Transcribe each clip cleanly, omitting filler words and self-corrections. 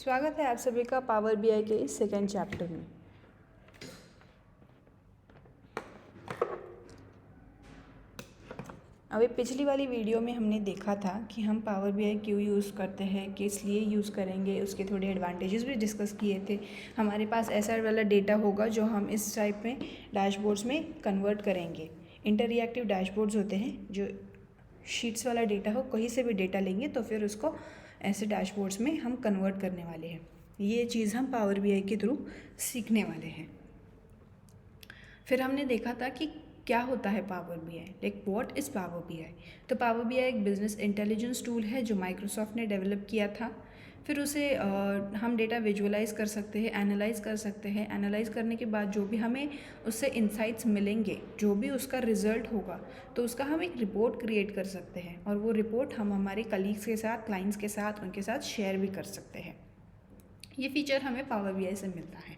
स्वागत है आप सभी का पावर बीआई के इस सेकेंड चैप्टर में। अभी पिछली वाली वीडियो में हमने देखा था कि हम पावर बीआई क्यों यूज़ करते हैं, किस लिए यूज़ करेंगे, उसके थोड़े एडवांटेजेस भी डिस्कस किए थे। हमारे पास ऐसा वाला डेटा होगा जो हम इस टाइप में डैशबोर्ड्स में कन्वर्ट करेंगे। इंटरएक्टिव डैशबोर्ड्स होते हैं जो शीट्स वाला डेटा हो, कहीं से भी डेटा लेंगे तो फिर उसको ऐसे डैशबोर्ड्स में हम कन्वर्ट करने वाले हैं। ये चीज़ हम पावर बीआई के थ्रू सीखने वाले हैं। फिर हमने देखा था कि क्या होता है power BI, like what is power BI. तो पावर बीआई एक बिजनेस इंटेलिजेंस टूल है जो माइक्रोसॉफ्ट ने डेवलप किया था। फिर उसे हम डेटा विजुअलाइज कर सकते हैं, एनालाइज कर सकते हैं। एनालाइज करने के बाद जो भी हमें उससे इंसाइट्स मिलेंगे, जो भी उसका रिजल्ट होगा, तो उसका हम एक रिपोर्ट क्रिएट कर सकते हैं और वो रिपोर्ट हम हमारे कलीग्स के साथ, क्लाइंट्स के साथ, उनके साथ शेयर भी कर सकते हैं। ये फीचर हमें पावर बीआई से मिलता है।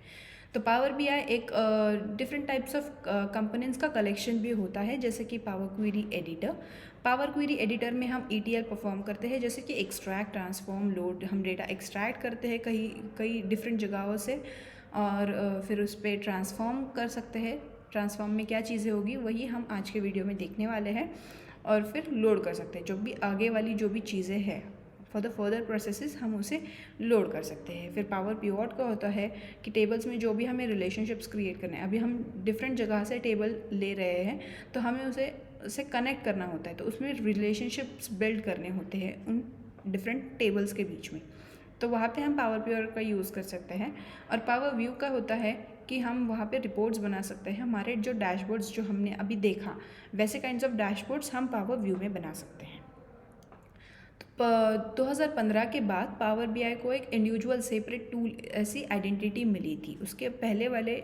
तो पावर बीआई एक डिफरेंट टाइप्स ऑफ कंपोनेंट्स का कलेक्शन भी होता है, जैसे कि power query editor. Power query editor में हम ETL परफॉर्म करते हैं, जैसे कि एक्सट्रैक्ट, ट्रांसफॉर्म, लोड। हम डेटा एक्सट्रैक्ट करते हैं कई डिफरेंट जगहों से और फिर उस पर ट्रांसफॉर्म कर सकते हैं। ट्रांसफॉर्म में क्या चीज़ें होगी वही हम आज के वीडियो में देखने वाले हैं। और फिर लोड कर सकते हैं, जो भी आगे वाली जो भी चीज़ें हैं फॉर द फर्दर प्रोसेसेस हम उसे लोड कर सकते हैं। फिर पावर पिवोट का होता है कि टेबल्स में जो भी हमें रिलेशनशिप्स क्रिएट करने हैं, अभी हम डिफरेंट जगह से टेबल ले रहे हैं तो हमें उसे कनेक्ट करना होता है, तो उसमें रिलेशनशिप्स बिल्ड करने होते हैं उन डिफरेंट टेबल्स के बीच में। तो वहाँ पे हम पावर पिवोट का यूज़ कर सकते हैं। और पावर व्यू का होता है कि हम वहाँ पे रिपोर्ट्स बना सकते हैं। हमारे जो डैशबोर्ड्स जो हमने अभी देखा, वैसे काइंड्स ऑफ डैशबोर्ड्स हम पावर व्यू में बना सकते हैं। 2015 के बाद पावर बीआई को एक इंडिविजुअल सेपरेट टूल ऐसी आइडेंटिटी मिली थी। उसके पहले वाले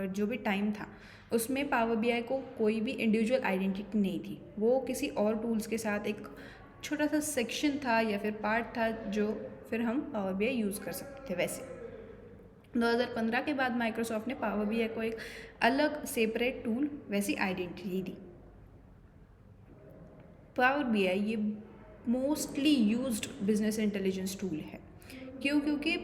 जो भी टाइम था उसमें पावर बीआई को कोई भी इंडिविजुअल आइडेंटिटी नहीं थी। वो किसी और टूल्स के साथ एक छोटा सा सेक्शन था या फिर पार्ट था जो फिर हम पावर बीआई यूज़ कर सकते थे। वैसे 2015 के बाद माइक्रोसॉफ्ट ने पावर बीआई को एक अलग सेपरेट टूल वैसी आइडेंटिटी दी। पावर बीआई ये mostly used business intelligence tool है। क्योंकि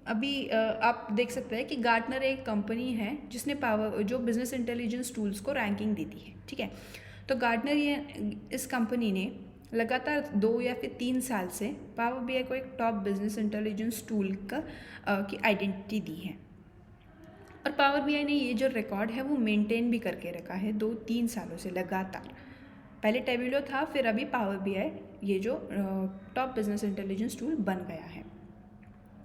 अभी आप देख सकते हैं कि गार्टनर एक कंपनी है जिसने पावर जो बिजनेस इंटेलिजेंस टूल्स को रैंकिंग देती है, ठीक है। तो गार्टनर इस कंपनी ने लगातार 2 या फिर 3 साल से पावर बीआई को एक टॉप बिजनेस इंटेलिजेंस टूल की आइडेंटिटी दी है। और पावर बीआई ने ये जो रिकॉर्ड है वो मेंटेन भी करके रखा है 2-3 सालों से लगातार। पहले टेबुलो था, फिर अभी पावर बीआई ये जो टॉप बिजनेस इंटेलिजेंस टूल बन गया है।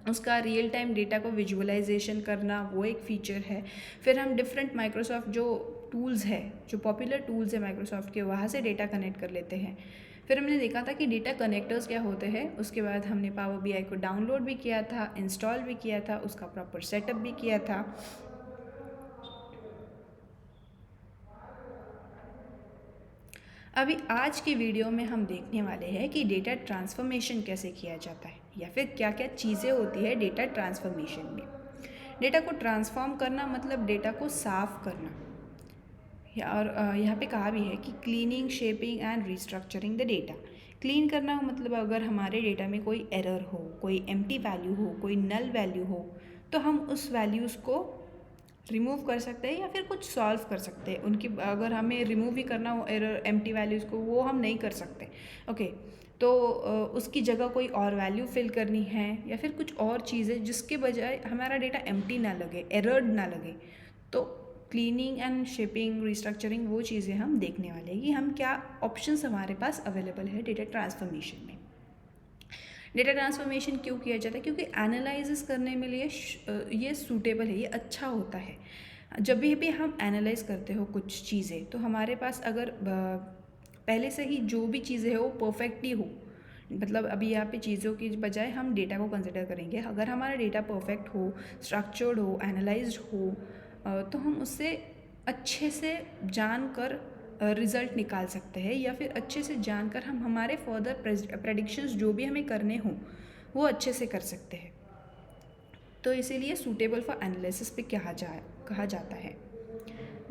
उसका रियल टाइम डेटा को विजुअलाइजेशन करना वो एक फ़ीचर है। फिर हम डिफरेंट माइक्रोसॉफ्ट जो टूल्स है, जो पॉपुलर टूल्स है माइक्रोसॉफ्ट के, वहाँ से डेटा कनेक्ट कर लेते हैं। फिर हमने देखा था कि डेटा कनेक्टर्स क्या होते हैं। उसके बाद हमने पावर बीआई को डाउनलोड भी किया था, इंस्टॉल भी किया था, उसका प्रॉपर सेटअप भी किया था। अभी आज की वीडियो में हम देखने वाले हैं कि डेटा ट्रांसफॉर्मेशन कैसे किया जाता है या फिर क्या क्या चीज़ें होती है डेटा ट्रांसफॉर्मेशन में। डेटा को ट्रांसफॉर्म करना मतलब डेटा को साफ करना। और यहाँ पे कहा भी है कि cleaning, shaping and restructuring the data. Clean करना मतलब अगर हमारे डेटा में कोई एरर हो, कोई एम्प्टी वैल्यू हो, कोई नल वैल्यू हो, तो हम उस वैल्यूज़ को रिमूव कर सकते हैं या फिर कुछ सॉल्व कर सकते हैं। उनकी अगर हमें रिमूव ही करना हो एरर, एम्प्टी वैल्यूज़ को, वो हम नहीं कर सकते। ओके, तो उसकी जगह कोई और वैल्यू फिल करनी है या फिर कुछ और चीज़ें जिसके बजाय हमारा डेटा एम्प्टी ना लगे, एरर्ड ना लगे, तो क्लीनिंग एंड शेपिंग, रिस्ट्रक्चरिंग वो चीज़ें हम देखने वाले हैं कि हम क्या ऑप्शंस हमारे पास अवेलेबल है डेटा ट्रांसफॉर्मेशन में। डेटा ट्रांसफॉर्मेशन क्यों किया जाता है? क्योंकि एनालाइसिस करने में लिए ये सूटेबल है, ये अच्छा होता है। जब भी हम एनालाइज करते हो कुछ चीज़ें, तो हमारे पास अगर पहले से ही जो भी चीज़ें हो वो परफेक्टली हो, मतलब अभी यहाँ पे चीज़ों की बजाय हम डेटा को कंसिडर करेंगे। अगर हमारा डेटा परफेक्ट हो, स्ट्रक्चर्ड हो, एनालाइज्ड हो, तो हम उससे अच्छे से जानकर रिज़ल्ट निकाल सकते हैं या फिर अच्छे से जानकर हम हमारे फर्दर प्रेडिक्शंस जो भी हमें करने हों वो अच्छे से कर सकते हैं। तो इसीलिए सूटेबल फॉर एनालिसिस पे कहा जाता है।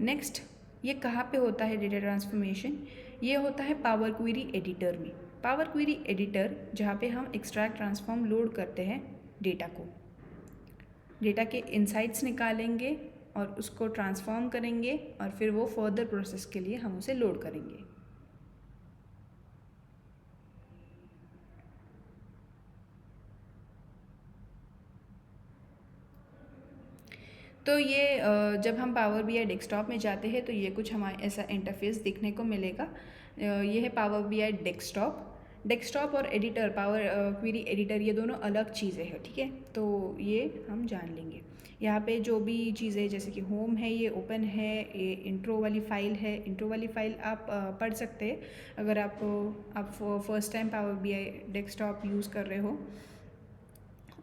नेक्स्ट, ये कहाँ पे होता है डेटा ट्रांसफॉर्मेशन? ये होता है पावर क्वेरी एडिटर में। पावर क्वेरी एडिटर जहाँ पे हम एक्सट्रैक्ट ट्रांसफॉर्म लोड करते हैं डेटा को, डेटा के इनसाइट्स निकालेंगे और उसको ट्रांसफॉर्म करेंगे और फिर वो फर्दर प्रोसेस के लिए हम उसे लोड करेंगे। तो ये जब हम पावर BI डेस्कटॉप में जाते हैं तो ये कुछ हमारे ऐसा इंटरफेस दिखने को मिलेगा। ये है पावर BI डेस्कटॉप। डेस्कटॉप और एडिटर, पावर क्वेरी एडिटर, ये दोनों अलग चीज़ें हैं, ठीक है। तो ये हम जान लेंगे। यहाँ पे जो भी चीज़ें जैसे कि होम है, ये ओपन है, ये इंट्रो वाली फ़ाइल है। इंट्रो वाली फ़ाइल आप पढ़ सकते हैं अगर आप first time power BI desktop use कर रहे हो।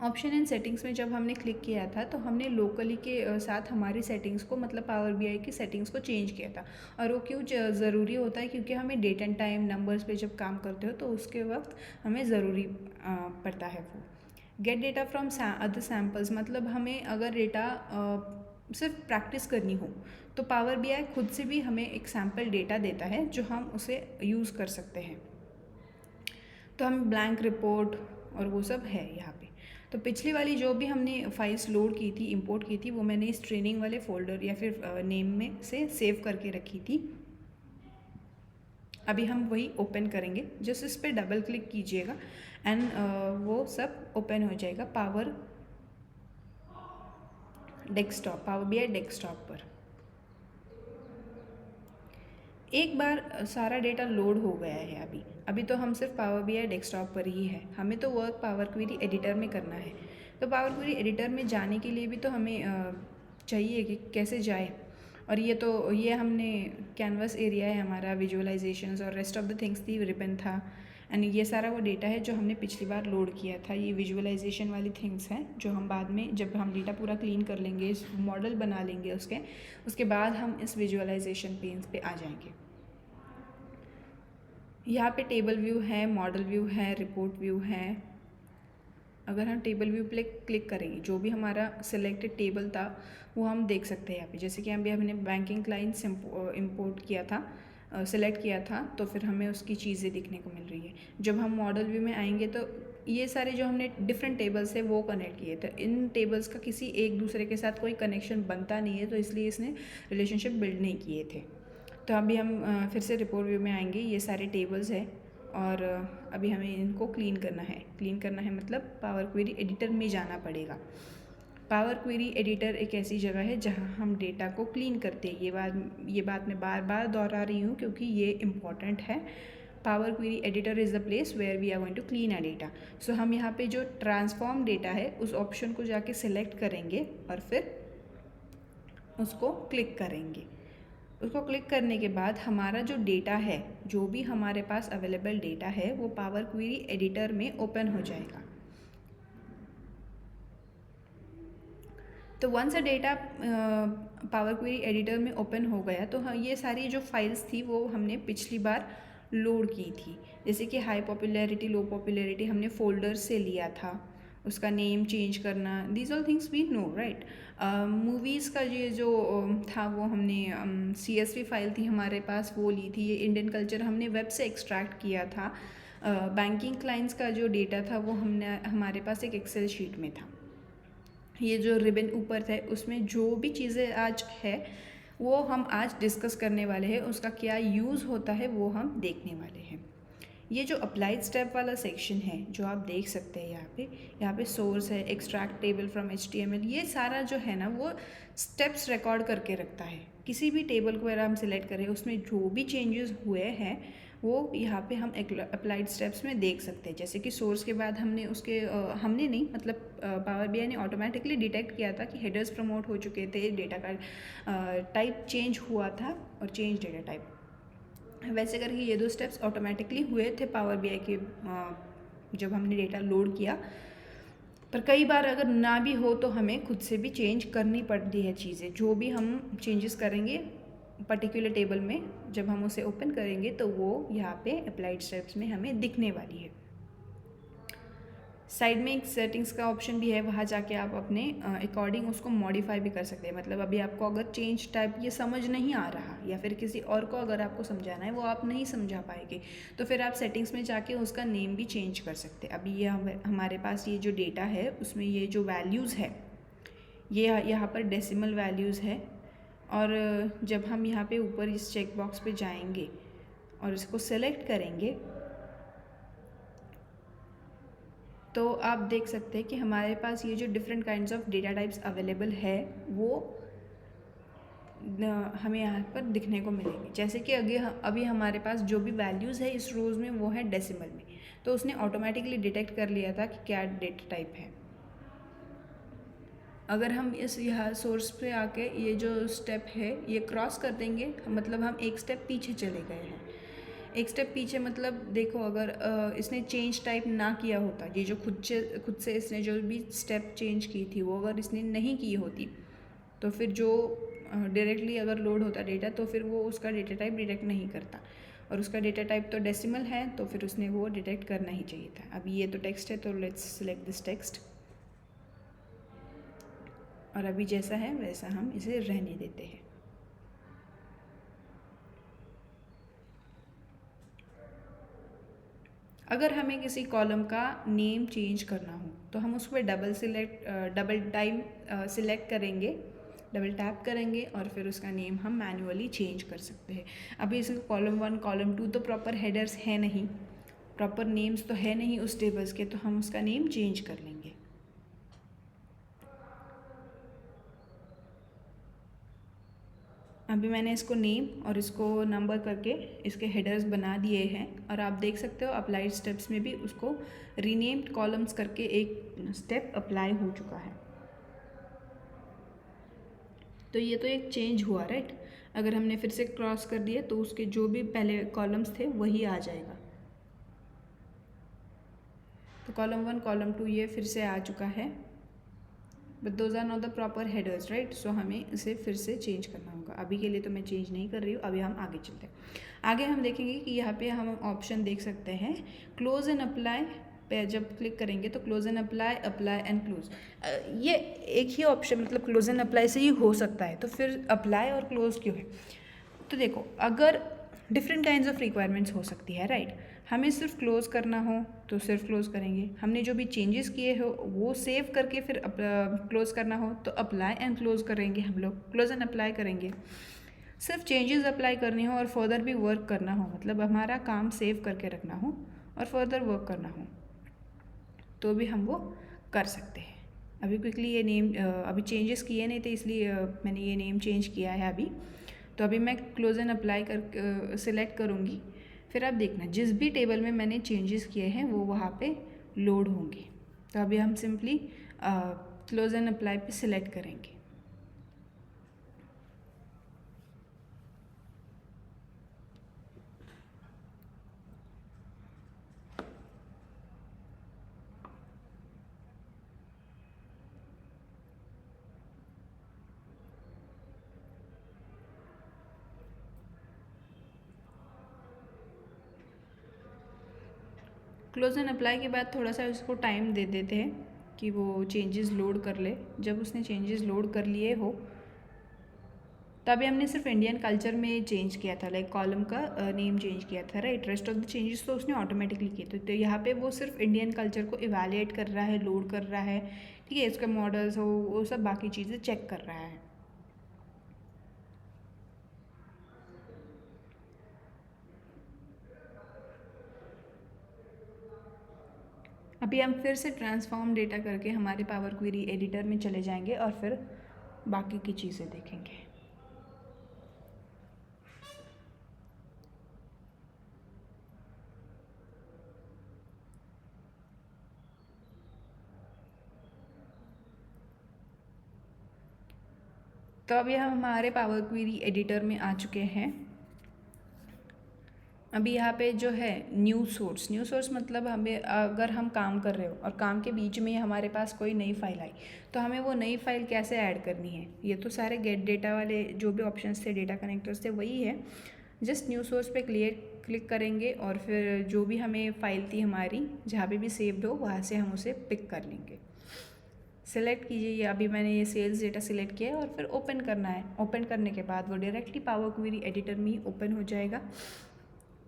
ऑप्शन एंड सेटिंग्स में जब हमने क्लिक किया था तो हमने लोकली के साथ हमारी सेटिंग्स को, मतलब पावर BI की सेटिंग्स को चेंज किया था। और वो क्यों ज़रूरी होता है, क्योंकि हमें डेट एंड टाइम नंबर्स पे जब काम करते हो तो उसके वक्त हमें ज़रूरी पड़ता है वो। Gate data from other samples, मतलब हमें अगर डेटा सिर्फ प्रैक्टिस करनी हो तो पावर BI खुद से भी हमें एक सैम्पल डेटा देता है जो हम उसे यूज़ कर सकते हैं। तो हम ब्लैंक रिपोर्ट और वो सब है यहाँ पे। तो पिछली वाली जो भी हमने फाइल्स लोड की थी, इंपोर्ट की थी, वो मैंने इस ट्रेनिंग वाले फोल्डर या फिर नेम में से सेव करके रखी थी। अभी हम वही ओपन करेंगे। जस्ट इस पर डबल क्लिक कीजिएगा एंड वो सब ओपन हो जाएगा power desktop, power BI desktop पर। एक बार सारा डेटा लोड हो गया है। अभी तो हम सिर्फ पावर BI डेस्कटॉप पर ही है, हमें तो वर्क पावर क्वेरी एडिटर में करना है। तो पावर क्वेरी एडिटर में जाने के लिए भी तो हमें चाहिए कि कैसे जाए। और ये हमने कैनवस एरिया है हमारा, विजुअलाइजेशंस और रेस्ट ऑफ द थिंग्स थी, रिबन था एंड ये सारा वो डेटा है जो हमने पिछली बार लोड किया था। ये विजुअलाइजेशन वाली थिंग्स हैं जो हम बाद में, जब हम डेटा पूरा क्लीन कर लेंगे, मॉडल बना लेंगे उसके बाद हम इस विजुअलाइजेशन पेन्स पे आ जाएंगे। यहाँ पे टेबल व्यू है, मॉडल व्यू है, रिपोर्ट व्यू है। अगर हम टेबल व्यू पे क्लिक करेंगे, जो भी हमारा सिलेक्टेड टेबल था वो हम देख सकते हैं यहाँ पे। जैसे कि अभी हमने बैंकिंग क्लाइंट्स इंपोर्ट किया था, सेलेक्ट किया था, तो फिर हमें उसकी चीज़ें दिखने को मिल रही है। जब हम मॉडल व्यू में आएंगे तो ये सारे जो हमने डिफरेंट टेबल्स है वो कनेक्ट किए थे। इन टेबल्स का किसी एक दूसरे के साथ कोई कनेक्शन बनता नहीं है, तो इसलिए इसने रिलेशनशिप बिल्ड नहीं किए थे। तो अभी हम फिर से रिपोर्ट व्यू में आएंगे। ये सारे टेबल्स हैं और अभी हमें इनको क्लीन करना है मतलब पावर क्वेरी एडिटर में जाना पड़ेगा। पावर क्वेरी एडिटर एक ऐसी जगह है जहां हम डेटा को क्लीन करते हैं। ये बात मैं बार बार दोहरा रही हूँ क्योंकि ये इम्पॉर्टेंट है। Power query editor is the place where we are going to clean a data. So हम यहाँ पे जो ट्रांसफॉर्म डेटा है उस ऑप्शन को जाके सिलेक्ट करेंगे और फिर उसको क्लिक करेंगे। उसको क्लिक करने के बाद हमारा जो डेटा है, जो भी हमारे पास अवेलेबल डेटा है, वो पावर क्वेरी एडिटर में ओपन हो जाएगा। तो once a data power query editor में ओपन हो गया तो ये सारी जो फाइल्स थी वो हमने पिछली बार लोड की थी। जैसे कि हाई पॉपुलैरिटी, लो पॉपुलैरिटी हमने फोल्डर से लिया था, उसका नेम चेंज करना, these all things we know, right. Movies का ये जो था वो हमने CSV फाइल थी हमारे पास, वो ली थी। ये इंडियन कल्चर हमने वेब से एक्सट्रैक्ट किया था। बैंकिंग क्लाइंट्स का जो डेटा था वो हमारे पास एक एक्सेल शीट में था। ये जो रिबन ऊपर था उसमें जो भी चीज़ें आज है वो हम आज डिस्कस करने वाले हैं, उसका क्या यूज़ होता है वो हम देखने वाले हैं। ये जो अप्लाइड स्टेप वाला सेक्शन है जो आप देख सकते हैं यहाँ पे सोर्स है, एक्सट्रैक्ट टेबल फ्रॉम HTML, ये सारा जो है ना वो स्टेप्स रिकॉर्ड करके रखता है। किसी भी टेबल को अगर हम सिलेक्ट करें उसमें जो भी चेंजेस हुए हैं वो यहाँ पे हम अप्लाइड स्टेप्स में देख सकते हैं। जैसे कि सोर्स के बाद हमने नहीं, मतलब पावर BI ने ऑटोमेटिकली डिटेक्ट किया था कि हेडर्स प्रमोट हो चुके थे, डेटा का टाइप चेंज हुआ था और चेंज डेटा टाइप। वैसे करके ये 2 स्टेप्स ऑटोमेटिकली हुए थे पावर BI के जब हमने डेटा लोड किया। पर कई बार अगर ना भी हो तो हमें खुद से भी चेंज करनी पड़ती है चीज़ें। जो भी हम चेंजेस करेंगे पर्टिकुलर टेबल में, जब हम उसे ओपन करेंगे तो वो यहाँ पे अप्लाइड स्टेप्स में हमें दिखने वाली है। साइड में एक सेटिंग्स का ऑप्शन भी है, वहाँ जाके आप अपने अकॉर्डिंग उसको मॉडिफाई भी कर सकते हैं। मतलब अभी आपको अगर चेंज टाइप ये समझ नहीं आ रहा, या फिर किसी और को अगर आपको समझाना है वो आप नहीं समझा पाएंगे, तो फिर आप सेटिंग्स में जाके उसका नेम भी चेंज कर सकते हैं। अभी ये हमारे पास ये जो डेटा है उसमें ये जो वैल्यूज़ है ये यहाँ पर डेसिमल वैल्यूज़ है। और जब हम यहाँ पे ऊपर इस चेक बॉक्स पे जाएंगे और इसको सेलेक्ट करेंगे तो आप देख सकते हैं कि हमारे पास ये जो different kinds of data types available है वो हमें यहाँ पर दिखने को मिलेंगे। जैसे कि अभी हमारे पास जो भी वैल्यूज़ है इस रोज़ में वो है डेसिमल में, तो उसने ऑटोमेटिकली डिटेक्ट कर लिया था कि क्या डेटा टाइप है। अगर हम इस यहाँ सोर्स पे आके ये जो स्टेप है ये क्रॉस कर देंगे, मतलब हम एक स्टेप पीछे चले गए हैं। एक स्टेप पीछे मतलब देखो, अगर इसने चेंज टाइप ना किया होता, ये जो खुद से इसने जो भी स्टेप चेंज की थी वो अगर इसने नहीं की होती, तो फिर जो डायरेक्टली अगर लोड होता डेटा तो फिर वो उसका डेटा टाइप डिटेक्ट नहीं करता, और उसका डेटा टाइप तो डेसिमल है तो फिर उसने वो डिटेक्ट करना ही चाहिए था। अभी ये तो टेक्स्ट है तो लेट्स सिलेक्ट दिस टेक्स्ट, और अभी जैसा है वैसा हम इसे रहने देते हैं। अगर हमें किसी कॉलम का नेम चेंज करना हो तो हम उस पर डबल टाइम सिलेक्ट करेंगे, डबल टैप करेंगे और फिर उसका नेम हम मैन्युअली चेंज कर सकते हैं। अभी इसमें कॉलम 1 कॉलम 2 तो प्रॉपर हेडर्स है नहीं, प्रॉपर नेम्स तो है नहीं उस टेबल्स के, तो हम उसका नेम चेंज कर लेंगे। अभी मैंने इसको नेम और इसको नंबर करके इसके हेडर्स बना दिए हैं, और आप देख सकते हो अप्लाइड स्टेप्स में भी उसको रीनेम्ड कॉलम्स करके एक स्टेप अप्लाई हो चुका है। तो ये तो एक चेंज हुआ, राइट। अगर हमने फिर से क्रॉस कर दिया तो उसके जो भी पहले कॉलम्स थे वही आ जाएगा। तो कॉलम 1 कॉलम 2 ये फिर से आ चुका है, but those are not the proper headers, right. So हमें इसे फिर से चेंज करना होगा। अभी के लिए तो मैं चेंज नहीं कर रही हूँ, अभी हम आगे चलते हैं। आगे हम देखेंगे कि यहाँ पे हम ऑप्शन देख सकते हैं क्लोज एंड अप्लाई पे। जब क्लिक करेंगे तो close and apply, apply and close, ये एक ही ऑप्शन, मतलब क्लोज एंड अप्लाई से ही हो सकता है, तो फिर अप्लाई और क्लोज क्यों है। तो देखो, अगर डिफरेंट काइंड्स ऑफ रिक्वायरमेंट्स हो सकती है, राइट। हमें सिर्फ क्लोज करना हो तो सिर्फ क्लोज करेंगे, हमने जो भी चेंजेस किए हो वो सेव करके फिर क्लोज करना हो तो अप्लाई एंड क्लोज करेंगे, हम लोग क्लोज एंड अप्लाई करेंगे। सिर्फ चेंजेस अप्लाई करनी हो और फर्दर भी वर्क करना हो, मतलब हमारा काम सेव करके रखना हो और फर्दर वर्क करना हो, तो भी हम वो कर सकते हैं। अभी क्विकली ये नेम अभी चेंजेस किए नहीं थे इसलिए मैंने ये नेम चेंज किया है अभी। तो अभी मैं क्लोज एंड अप्लाई कर सिलेक्ट करूँगी, फिर आप देखना जिस भी टेबल में मैंने चेंजेस किए हैं वो वहाँ पे लोड होंगे। तो अभी हम सिंपली क्लोज एंड अप्लाई पे सिलेक्ट करेंगे। क्लोज एंड अप्लाई के बाद थोड़ा सा उसको टाइम दे देते हैं कि वो चेंजेस लोड कर ले। जब उसने चेंजेस लोड कर लिए हो तभी हमने सिर्फ इंडियन कल्चर में चेंज किया था, लाइक कॉलम का नेम चेंज किया था, right. Rest of the changes तो उसने ऑटोमेटिकली किए थे। तो यहाँ पे वो सिर्फ इंडियन कल्चर को इवैल्यूएट कर रहा है, लोड कर रहा है, ठीक है। इसका मॉडल्स हो वो सब बाकी चीज़ें चेक कर रहा है। अभी हम फिर से ट्रांसफॉर्म डेटा करके हमारे पावर क्वेरी एडिटर में चले जाएंगे और फिर बाकी की चीज़ें देखेंगे। तो अभी हम हमारे पावर क्वेरी एडिटर में आ चुके हैं। अभी यहाँ पे जो है न्यू सोर्स मतलब हमें अगर हम काम कर रहे हो और काम के बीच में हमारे पास कोई नई फाइल आई तो हमें वो नई फाइल कैसे ऐड करनी है। ये तो सारे गेट डेटा वाले जो भी ऑप्शंस थे, डेटा कनेक्टर्स थे, वही है। जस्ट न्यू सोर्स पे क्लिक करेंगे और फिर जो भी हमें फ़ाइल थी हमारी जहाँ पे भी सेव्ड हो वहाँ से हम उसे पिक कर लेंगे। सेलेक्ट कीजिए, ये अभी मैंने ये सेल्स डेटा सिलेक्ट किया है और फिर ओपन करना है। ओपन करने के बाद वो डायरेक्टली पावर क्वेरी एडिटर में ही ओपन हो जाएगा।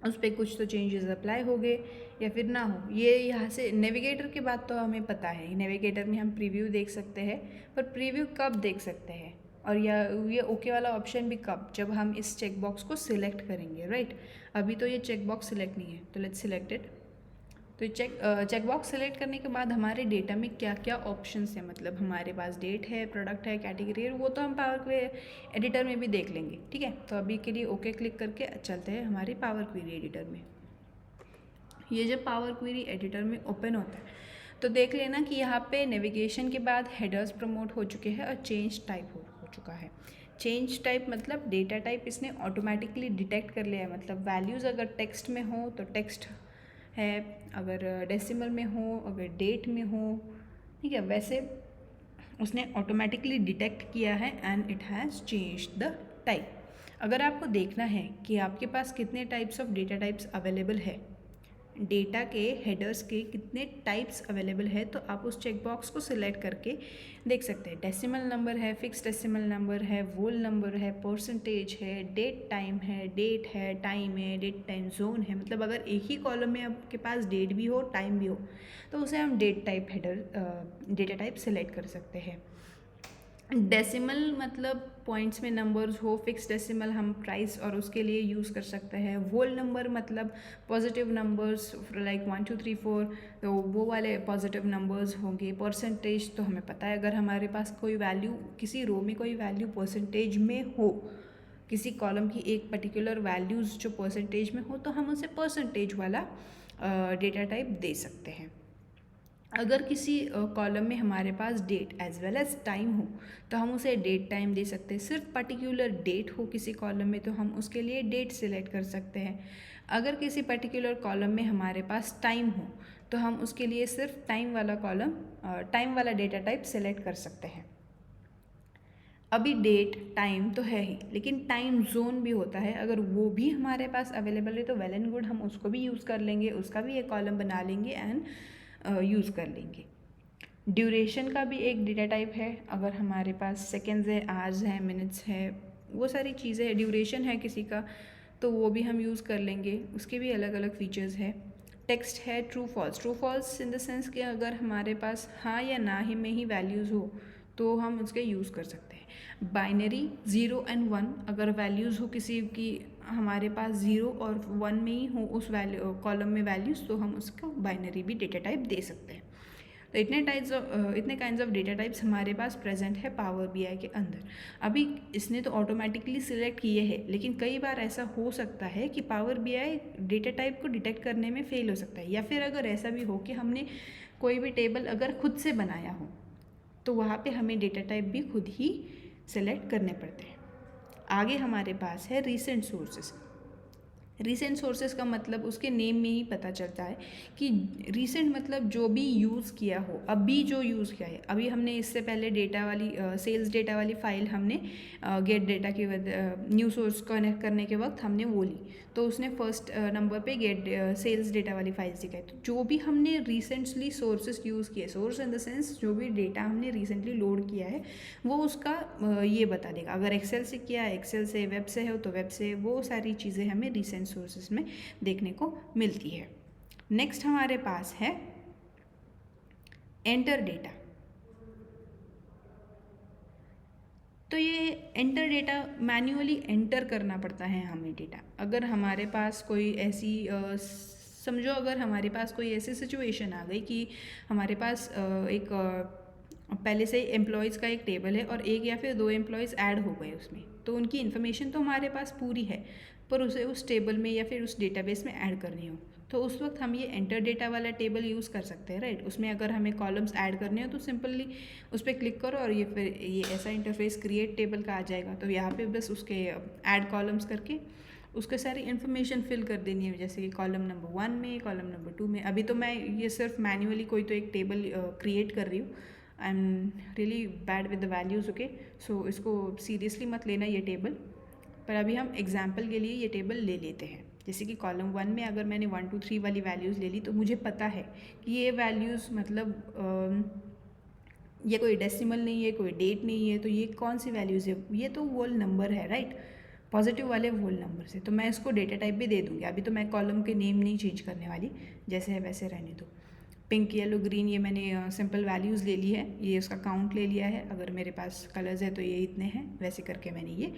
उस पर कुछ तो चेंजेस अप्लाई हो गए या फिर ना हो, ये यहाँ से नेविगेटर के बाद तो हमें पता है, नेविगेटर में हम प्रीव्यू देख सकते हैं, पर प्रीव्यू कब देख सकते हैं और या ये ओके वाला ऑप्शन भी कब, जब हम इस चेक बॉक्स को सिलेक्ट करेंगे, राइट। अभी तो ये चेक बॉक्स सिलेक्ट नहीं है, तो लेट्स सिलेक्ट इट। तो चेक बॉक्स सेलेक्ट करने के बाद हमारे डेटा में क्या क्या ऑप्शंस हैं, मतलब हमारे पास डेट है, प्रोडक्ट है, कैटेगरी है, वो तो हम पावर क्वेरी एडिटर में भी देख लेंगे, ठीक है। तो अभी के लिए ओके क्लिक करके चलते हैं हमारे पावर क्वेरी एडिटर में। ये जब पावर क्वेरी एडिटर में ओपन होता है तो देख लेना कि यहाँ पे नेविगेशन के बाद हेडर्स प्रमोट हो चुके हैं और चेंज टाइप हो चुका है। चेंज टाइप मतलब डेटा टाइप इसने ऑटोमेटिकली डिटेक्ट कर लिया है, मतलब वैल्यूज़ अगर टेक्स्ट में हो तो टेक्स्ट है, अगर डेसिमल में हो, अगर डेट में हो, ठीक है, वैसे उसने ऑटोमेटिकली डिटेक्ट किया है and it has change the type. अगर आपको देखना है कि आपके पास कितने types of data types available है, डेटा के हेडर्स के कितने टाइप्स अवेलेबल है, तो आप उस चेकबॉक्स को सिलेक्ट करके देख सकते हैं। डेसिमल नंबर है, फिक्स डेसिमल नंबर है, वोल नंबर है, परसेंटेज है, डेट टाइम है, डेट है, टाइम है, डेट टाइम जोन है। मतलब अगर एक ही कॉलम में आपके पास डेट भी हो, टाइम भी हो, तो उसे हम date type header data type select कर सकते हैं। डेसिमल मतलब पॉइंट्स में नंबर्स हो, फिक्स डेसिमल हम प्राइस और उसके लिए यूज़ कर सकते हैं। वोल नंबर मतलब पॉजिटिव नंबर्स लाइक 1 2 3 4, तो वो वाले पॉजिटिव नंबर्स होंगे। परसेंटेज तो हमें पता है, अगर हमारे पास कोई वैल्यू, किसी रो में कोई वैल्यू परसेंटेज में हो, किसी कॉलम की एक पर्टिकुलर वैल्यूज़ जो परसेंटेज में हो, तो हम उसे परसेंटेज वाला डेटा टाइप दे सकते हैं। अगर किसी कॉलम में हमारे पास date as well as time हो तो हम उसे डेट टाइम दे सकते हैं। सिर्फ पर्टिकुलर डेट हो किसी कॉलम में तो हम उसके लिए डेट सिलेक्ट कर सकते हैं। अगर किसी पर्टिकुलर कॉलम में हमारे पास टाइम हो तो हम उसके लिए सिर्फ टाइम वाला कॉलम, टाइम वाला डेटा टाइप सिलेक्ट कर सकते हैं। अभी डेट टाइम तो है ही, लेकिन टाइम जोन भी होता है, अगर वो भी हमारे पास अवेलेबल है तो वेल एंड गुड, हम उसको भी यूज़ कर लेंगे, उसका भी एक कॉलम बना लेंगे एंड यूज़ कर लेंगे। ड्यूरेशन का भी एक डेटा टाइप है, अगर हमारे पास सेकेंड्स है, आवर्स है, मिनट्स है, वो सारी चीज़ें हैं, ड्यूरेशन है किसी का तो वो भी हम यूज़ कर लेंगे, उसके भी अलग अलग फीचर्स है। टेक्स्ट है true falls in the sense कि अगर हमारे पास हाँ या ना ही में ही वैल्यूज़ हो तो हम उसके यूज़ कर सकते हैं। बाइनरी 0 एंड 1, अगर वैल्यूज़ हो किसी की, हमारे पास 0 और 1 में ही हो उस वैल्यू कॉलम में वैल्यूज़, तो हम उसका बाइनरी भी डेटा टाइप दे सकते हैं। तो इतने काइंड्स ऑफ डेटा टाइप्स हमारे पास प्रेजेंट है पावर बीआई के अंदर। अभी इसने तो ऑटोमेटिकली सिलेक्ट किए हैं, लेकिन कई बार ऐसा हो सकता है कि पावर बीआई डेटा टाइप को डिटेक्ट करने में फेल हो सकता है, या फिर अगर ऐसा भी हो कि हमने कोई भी टेबल अगर खुद से बनाया हो तो वहाँ पे हमें डेटा टाइप भी खुद ही सेलेक्ट करने पड़ते हैं। आगे हमारे पास है रीसेंट सोर्सेस। रीसेंट सोर्सेज का मतलब उसके नेम में ही पता चलता है कि रीसेंट मतलब जो भी यूज़ किया हो, अभी जो यूज़ किया है। अभी हमने इससे पहले डेटा वाली सेल्स डेटा वाली फ़ाइल हमने गेट डेटा के न्यू सोर्स कनेक्ट करने के वक्त हमने वो ली, तो उसने फर्स्ट नंबर पे गेट सेल्स डेटा वाली फाइल्स दिखाई। तो जो भी हमने रिसेंटली सोर्सेज यूज़ किए, सोर्स इन द सेंस जो भी डेटा हमने रिसेंटली लोड किया है वो उसका ये बता देगा। अगर एक्सेल से किया है, एक्सेल से, वेब से हो तो वेब से, वो सारी चीज़ें हमें रिसेंट सोर्सेज में देखने को मिलती है। नेक्स्ट हमारे पास है एंटर डेटा। तो ये एंटर डेटा मैन्युअली एंटर करना पड़ता है हमें डेटा। अगर हमारे पास कोई ऐसी समझो अगर हमारे पास कोई ऐसी सिचुएशन आ गई कि हमारे पास एक पहले से एम्प्लॉयज़ का एक टेबल है और एक या फिर 2 एम्प्लॉयज़ ऐड हो गए उसमें, तो उनकी इन्फॉर्मेशन तो हमारे पास पूरी है पर उसे उस टेबल में या फिर उस डेटाबेस में ऐड करनी हो, तो उस वक्त हम ये एंटर डेटा वाला टेबल यूज़ कर सकते हैं, राइट। उसमें अगर हमें कॉलम्स ऐड करने हो तो सिंपली उस पर क्लिक करो और ये फिर ये ऐसा इंटरफेस क्रिएट टेबल का आ जाएगा। तो यहाँ पे बस उसके ऐड कॉलम्स करके उसके सारी इन्फॉर्मेशन फिल कर देनी है, जैसे कि कॉलम नंबर 1 में, कॉलम नंबर 2 में। अभी तो मैं ये सिर्फ मैन्युअली कोई तो एक टेबल क्रिएट कर रही हूँ। I am really bad with the values, okay. So इसको सीरियसली मत लेना ये टेबल। पर अभी हम एग्जाम्पल के लिए ये टेबल ले लेते हैं। जैसे कि कॉलम 1 में अगर मैंने 1 2 3 वाली वैल्यूज़ ले ली तो मुझे पता है कि ये वैल्यूज़ मतलब ये कोई डेसिमल नहीं है, कोई डेट नहीं है, तो ये कौन सी वैल्यूज़ है, ये तो होल नंबर है, राइट, पॉजिटिव वाले होल नंबर से। तो मैं इसको डेटा टाइप भी दे दूँगी। अभी तो मैं कॉलम के नेम नहीं चेंज करने वाली, जैसे है वैसे रहने दो। पिंक, येलो, ग्रीन, ये मैंने सिंपल वैल्यूज़ ले ली है, ये उसका काउंट ले लिया है। अगर मेरे पास कलर्स है तो ये इतने हैं, वैसे करके मैंने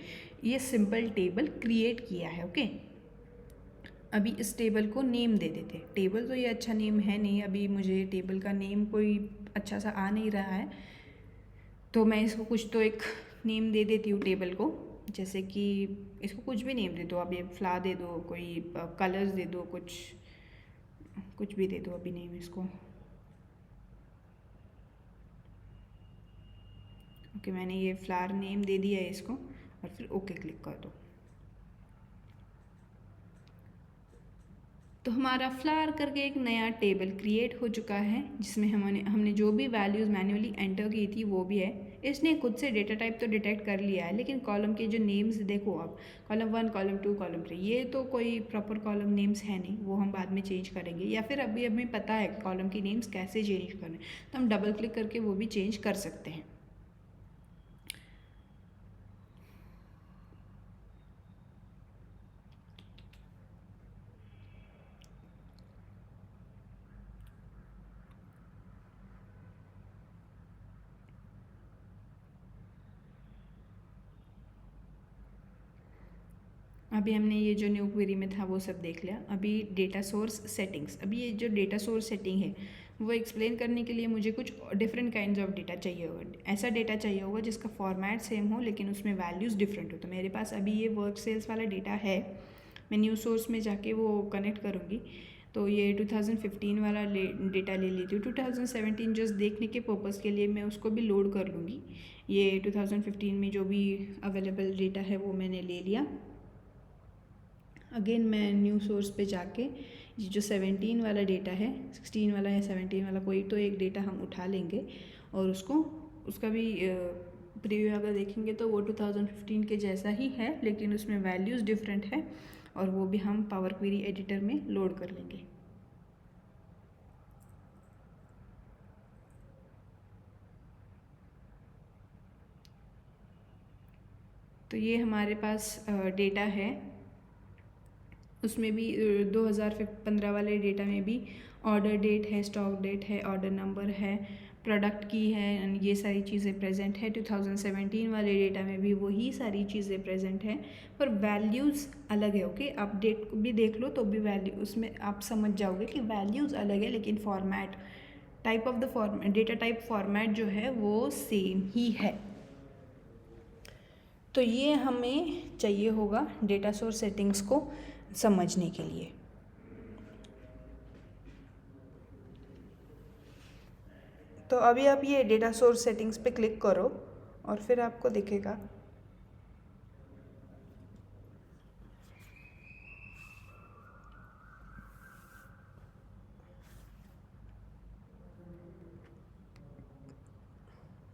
ये सिंपल टेबल क्रिएट किया है। ओके, अभी इस टेबल को नेम दे देते। टेबल तो ये अच्छा नेम है नहीं, अभी मुझे टेबल का नेम कोई अच्छा सा आ नहीं रहा है, तो मैं इसको कुछ तो एक नेम दे देती हूँ टेबल को। जैसे कि इसको कुछ भी नेम दे दो, अब ये फ्ला दे दो, कोई कलर्स दे दो, कुछ भी दे दो अभी नेम इसको। ओके, मैंने ये फ्लावर नेम दे दिया है इसको, और फिर ओके क्लिक कर दो। तो हमारा फ्लावर करके एक नया टेबल क्रिएट हो चुका है, जिसमें हमने जो भी वैल्यूज़ मैन्युअली एंटर की थी वो भी है। इसने खुद से डेटा टाइप तो डिटेक्ट कर लिया है, लेकिन कॉलम के जो नेम्स देखो, अब कॉलम 1, कॉलम 2, कॉलम 3, ये तो कोई प्रॉपर कॉलम नेम्स है नहीं, वो हम बाद में चेंज करेंगे, या फिर अभी हमें पता है कॉलम की नेम्स कैसे चेंज करने, तो हम डबल क्लिक करके वो भी चेंज कर सकते हैं। अभी हमने ये जो न्यू क्वेरी में था वो सब देख लिया। अभी डेटा सोर्स सेटिंग्स, अभी ये जो डेटा सोर्स सेटिंग है वो एक्सप्लेन करने के लिए मुझे कुछ डिफरेंट काइंड्स ऑफ डेटा चाहिए होगा। ऐसा डेटा चाहिए होगा जिसका फॉर्मेट सेम हो लेकिन उसमें वैल्यूज़ डिफरेंट हो। तो मेरे पास अभी ये वर्क सेल्स वाला डेटा है, मैं न्यू सोर्स में जाके वो कनेक्ट करूँगी। तो ये 2015 वाला डेटा ले लेती हूँ। 2017 जस्ट देखने के पर्पज़ के लिए मैं उसको भी लोड कर लूँगी। ये 2015 में जो भी अवेलेबल डेटा है वो मैंने ले लिया। अगेन मैं न्यू सोर्स पे जाके ये जो 17 वाला डेटा है, 16 वाला या 17 वाला कोई तो एक डेटा हम उठा लेंगे और उसका भी प्रीव्यू अगर देखेंगे तो वो 2015 के जैसा ही है, लेकिन उसमें वैल्यूज़ डिफरेंट है, और वो भी हम पावर क्वेरी एडिटर में लोड कर लेंगे। तो ये हमारे पास डेटा है, उसमें भी 2015 वाले डेटा में भी ऑर्डर डेट है, स्टॉक डेट है, ऑर्डर नंबर है, प्रोडक्ट की है, ये सारी चीज़ें प्रेजेंट है। 2017 वाले डेटा में भी वही सारी चीज़ें प्रेजेंट हैं, पर वैल्यूज़ अलग है। ओके, आप डेट को भी देख लो तो भी वैल्यू उसमें आप समझ जाओगे कि वैल्यूज़ अलग है, लेकिन format, type of the format, data type format जो है वो सेम ही है। तो ये हमें चाहिए होगा डेटा सोर्स सेटिंग्स को समझने के लिए। तो अभी आप ये डेटा सोर्स सेटिंग्स पे क्लिक करो और फिर आपको दिखेगा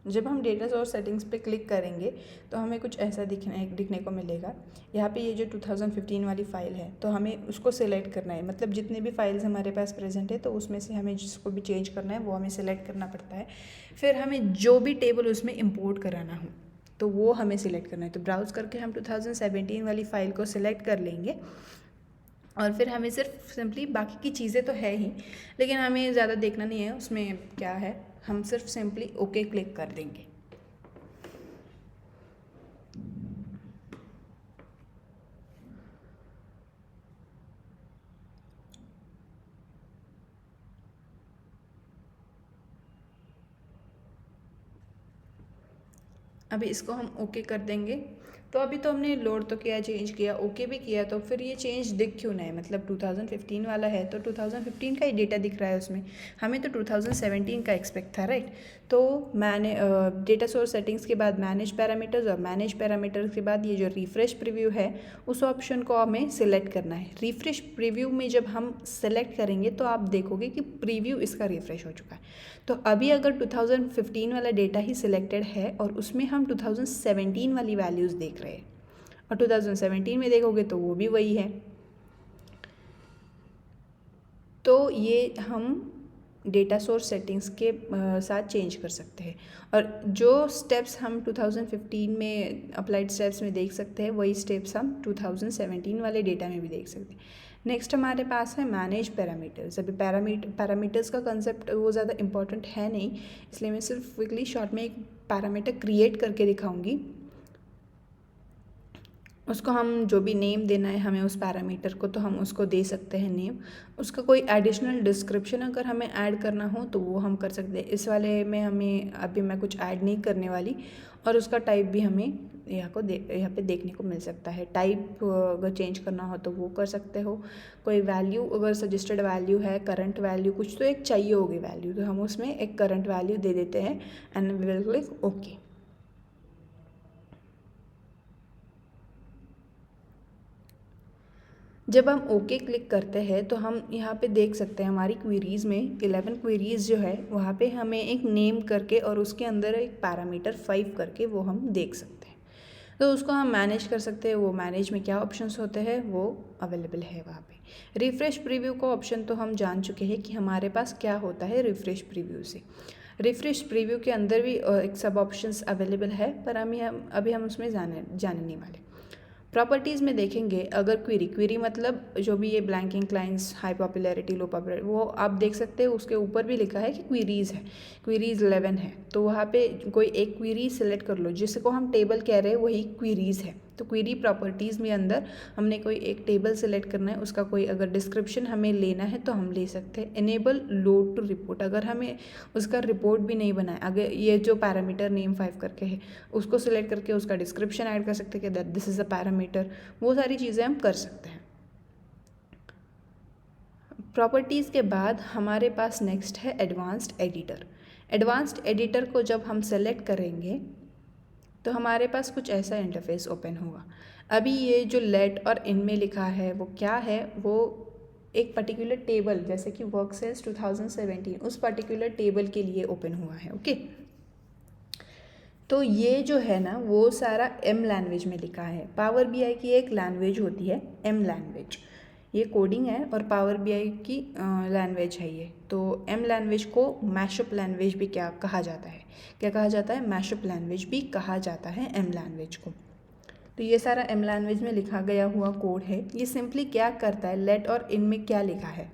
जब हम डेटा सोर्स सेटिंग्स पे क्लिक करेंगे तो हमें कुछ ऐसा दिखने को मिलेगा। यहाँ पे ये जो 2015 वाली फ़ाइल है तो हमें उसको सिलेक्ट करना है, मतलब जितने भी फाइल्स हमारे पास प्रेजेंट है तो उसमें से हमें जिसको भी चेंज करना है वो हमें सिलेक्ट करना पड़ता है। फिर हमें जो भी टेबल उसमें इम्पोर्ट कराना हो तो वो हमें सिलेक्ट करना है। तो ब्राउज़ करके हम 2017 वाली फ़ाइल को सिलेक्ट कर लेंगे और फिर हमें सिर्फ सिंपली, बाकी की चीज़ें तो है ही लेकिन हमें ज़्यादा देखना नहीं है उसमें क्या है, हम सिर्फ सिंपली ओके क्लिक कर देंगे। अभी इसको हम ओके कर देंगे। तो अभी तो हमने लोड तो किया, चेंज किया, ओके भी किया, तो फिर ये चेंज दिख क्यों ना है? मतलब 2015 वाला है तो 2015 का ही डेटा दिख रहा है उसमें, हमें तो 2017 का एक्सपेक्ट था, राइट। तो मैंने डेटा सोर्स सेटिंग्स के बाद मैनेज पैरामीटर्स, और मैनेज पैरामीटर्स के बाद ये जो रिफ्रेश प्रीव्यू है उस ऑप्शन को हमें सिलेक्ट करना है। रिफ्रेश प्रीव्यू में जब हम सेलेक्ट करेंगे तो आप देखोगे कि प्रीव्यू इसका रिफ्रेश हो चुका है। तो अभी अगर 2015 वाला डेटा ही सिलेक्टेड है और उसमें हम 2017 वाली वैल्यूज़ देख रहे हैं, और 2017 में देखोगे तो वो भी वही है। तो ये हम डेटा सोर्स सेटिंग्स के साथ चेंज कर सकते हैं। और जो स्टेप्स हम 2015 में अप्लाइड स्टेप्स में देख सकते हैं वही स्टेप्स हम 2017 वाले डेटा में भी देख सकते हैं। नेक्स्ट हमारे पास है मैनेज पैरामीटर्स। अभी पैरामीटर्स का कंसेप्ट वो ज़्यादा इंपॉर्टेंट है नहीं, इसलिए मैं सिर्फ क्विकली शॉर्ट में एक पैरामीटर क्रिएट करके दिखाऊंगी। उसको हम जो भी नेम देना है हमें उस पैरामीटर को, तो हम उसको दे सकते हैं नेम। उसका कोई एडिशनल डिस्क्रिप्शन अगर हमें ऐड करना हो तो वो हम कर सकते हैं। इस वाले में हमें अभी मैं कुछ ऐड नहीं करने वाली। और उसका टाइप भी हमें यहाँ पे देखने को मिल सकता है। टाइप अगर चेंज करना हो तो वो कर सकते हो। कोई वैल्यू अगर सजेस्टेड वैल्यू है, करंट वैल्यू कुछ तो एक चाहिए होगी वैल्यू, तो हम उसमें एक करंट वैल्यू दे देते हैं and we will click okay. जब हम ओके क्लिक करते हैं तो हम यहाँ पे देख सकते हैं हमारी क्वेरीज़ में 11 क्वेरीज़ जो है वहाँ पे हमें एक नेम करके और उसके अंदर एक पैरामीटर 5 करके वो हम देख सकते हैं। तो उसको हम मैनेज कर सकते हैं। वो मैनेज में क्या ऑप्शंस होते हैं वो अवेलेबल है वहाँ पे। रिफ़्रेश प्रीव्यू का ऑप्शन तो हम जान चुके हैं कि हमारे पास क्या होता है रिफ़्रेश प्रीव्यू से। रिफ़्रेश प्रीव्यू के अंदर भी एक सब ऑप्शंस अवेलेबल है, पर अभी हम उसमें जाने नहीं वाले। प्रॉपर्टीज़ में देखेंगे अगर क्वेरी मतलब जो भी ये blank inclines, high popularity, low popularity, वो आप देख सकते हैं। उसके ऊपर भी लिखा है कि क्वेरीज़ है, क्वेरीज़ 11 है। तो वहाँ पे कोई एक क्वेरी सेलेक्ट कर लो, जिसको हम टेबल कह रहे हैं वही क्वेरीज़ है। तो क्वेरी प्रॉपर्टीज़ में अंदर हमने कोई एक टेबल सेलेक्ट करना है, उसका कोई अगर डिस्क्रिप्शन हमें लेना है तो हम ले सकते हैं। इनेबल लोड टू रिपोर्ट, अगर हमें उसका रिपोर्ट भी नहीं बनाए, अगर ये जो पैरामीटर नेम 5 करके है उसको सिलेक्ट करके उसका डिस्क्रिप्शन ऐड कर सकते हैं कि दिस इज़ अ पैरामीटर, वो सारी चीज़ें हम कर सकते हैं। प्रॉपर्टीज़ के बाद हमारे पास नेक्स्ट है एडवांस्ड एडिटर। एडवांस्ड एडिटर को जब हम सेलेक्ट करेंगे तो हमारे पास कुछ ऐसा इंटरफेस ओपन होगा। अभी ये जो लेट और इन में लिखा है वो क्या है, वो एक पर्टिकुलर टेबल जैसे कि वर्क सेल्स 2017 उस पर्टिकुलर टेबल के लिए ओपन हुआ है। ओके, तो ये जो है ना वो सारा एम लैंग्वेज में लिखा है। पावर बीआई की एक लैंग्वेज होती है एम लैंग्वेज, ये कोडिंग है और पावर बीआई की लैंग्वेज है ये। तो एम लैंग्वेज को मैशअप लैंग्वेज भी क्या कहा जाता है, क्या कहा जाता है, मैशअप लैंग्वेज भी कहा जाता है एम लैंग्वेज को। तो ये सारा एम लैंग्वेज में लिखा गया हुआ कोड है। ये सिंपली क्या करता है, लेट और इन में क्या लिखा है,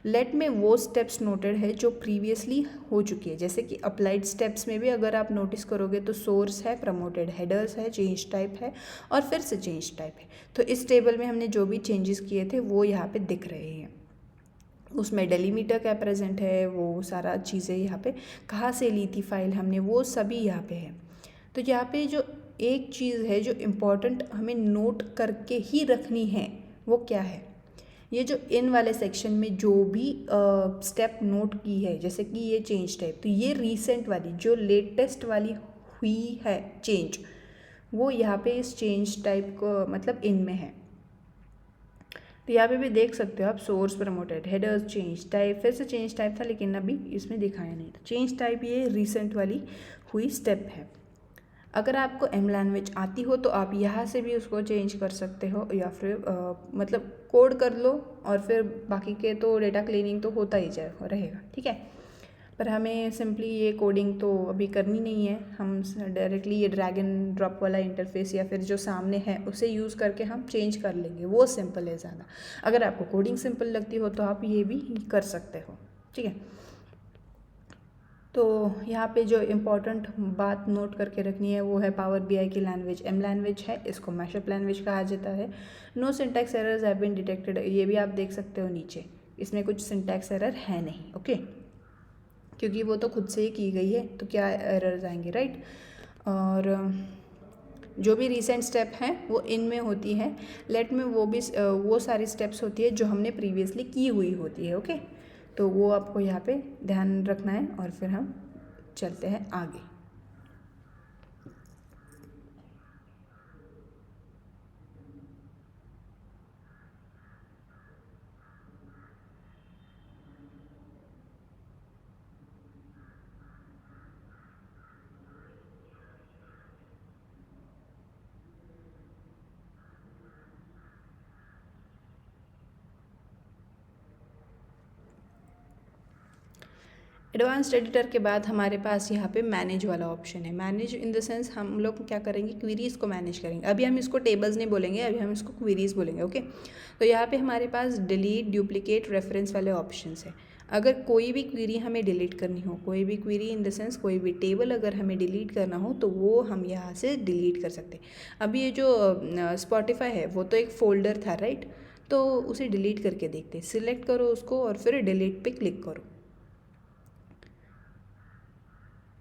लेट में वो स्टेप्स नोटेड है जो प्रीवियसली हो चुकी है। जैसे कि अप्लाइड स्टेप्स में भी अगर आप नोटिस करोगे तो सोर्स है, प्रमोटेड हेडर्स है, चेंज टाइप है और फिर से चेंज टाइप है। तो इस टेबल में हमने जो भी चेंजेस किए थे वो यहाँ पे दिख रहे हैं। उसमें डेलीमीटर क्या प्रेजेंट है, वो सारा चीज़ें यहाँ पे कहाँ से ली थी फाइल हमने, वो सभी यहाँ पे है। तो यहाँ पे जो एक चीज़ है जो इम्पॉर्टेंट हमें नोट करके ही रखनी है वो क्या है, ये जो इन वाले सेक्शन में जो भी स्टेप नोट की है, जैसे कि ये चेंज टाइप, तो ये रीसेंट वाली जो लेटेस्ट वाली हुई है चेंज, वो यहाँ पे इस चेंज टाइप को मतलब इन में है। तो यहाँ पे भी देख सकते हो आप, source, promoted headers, change type, फिर से चेंज टाइप था लेकिन अभी इसमें दिखाया नहीं था। चेंज टाइप ये रिसेंट वाली हुई स्टेप है। अगर आपको एम लैंग्वेज आती हो तो आप यहाँ से भी उसको चेंज कर सकते हो या फिर मतलब कोड कर लो और फिर बाकी के तो डेटा क्लीनिंग तो होता ही जाए रहेगा, ठीक है। पर हमें सिंपली ये कोडिंग तो अभी करनी नहीं है, हम डायरेक्टली ये ड्रैग एंड ड्रॉप वाला इंटरफेस या फिर जो सामने है उसे यूज़ करके हम चेंज कर लेंगे, वो सिंपल है ज़्यादा। अगर आपको कोडिंग सिंपल लगती हो तो आप ये भी कर सकते हो, ठीक है। तो यहाँ पे जो इम्पोर्टेंट बात नोट करके रखनी है वो है पावर बीआई की लैंग्वेज एम लैंग्वेज है, इसको मैशअप लैंग्वेज कहा जाता है। No syntax errors have been detected, ये भी आप देख सकते हो नीचे, इसमें कुछ सिंटैक्स एरर है नहीं, ओके, क्योंकि वो तो खुद से ही की गई है तो क्या एरर्स आएंगे, राइट। और जो भी रिसेंट स्टेप हैं वो इनमें होती है, लेट में वो भी वो सारी स्टेप्स होती है जो हमने प्रीवियसली की हुई होती है, ओके। तो वो आपको यहाँ पे ध्यान रखना है और फिर हम चलते हैं आगे। एडवांस्ड एडिटर के बाद हमारे पास यहाँ पे मैनेज वाला ऑप्शन है। मैनेज इन द सेंस हम लोग क्या करेंगे, क्वेरीज़ को मैनेज करेंगे। अभी हम इसको टेबल्स नहीं बोलेंगे, अभी हम इसको क्वेरीज़ बोलेंगे। ओके, तो यहाँ पे हमारे पास डिलीट, डुप्लीकेट, रेफरेंस वाले ऑप्शंस हैं। अगर कोई भी क्वेरी हमें डिलीट करनी हो, कोई भी क्वेरी इन द सेंस कोई भी टेबल अगर हमें डिलीट करना हो तो वो हम यहाँ से डिलीट कर सकते हैं। अभी ये जो स्पॉटिफाई है वो तो एक फ़ोल्डर था, राइट, तो उसे डिलीट करके देखते हैं। सिलेक्ट करो उसको और फिर डिलीट पे क्लिक करो,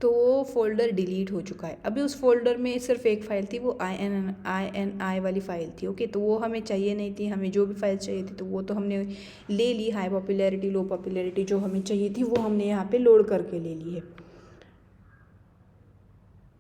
तो वो फ़ोल्डर डिलीट हो चुका है। अभी उस फोल्डर में सिर्फ एक फ़ाइल थी, वो INI वाली फ़ाइल थी। ओके, तो वो हमें चाहिए नहीं थी। हमें जो भी फाइल चाहिए थी तो वो तो हमने ले ली। हाई पॉपुलैरिटी, लो पॉपुलैरिटी जो हमें चाहिए थी वो हमने यहाँ पे लोड करके ले ली है।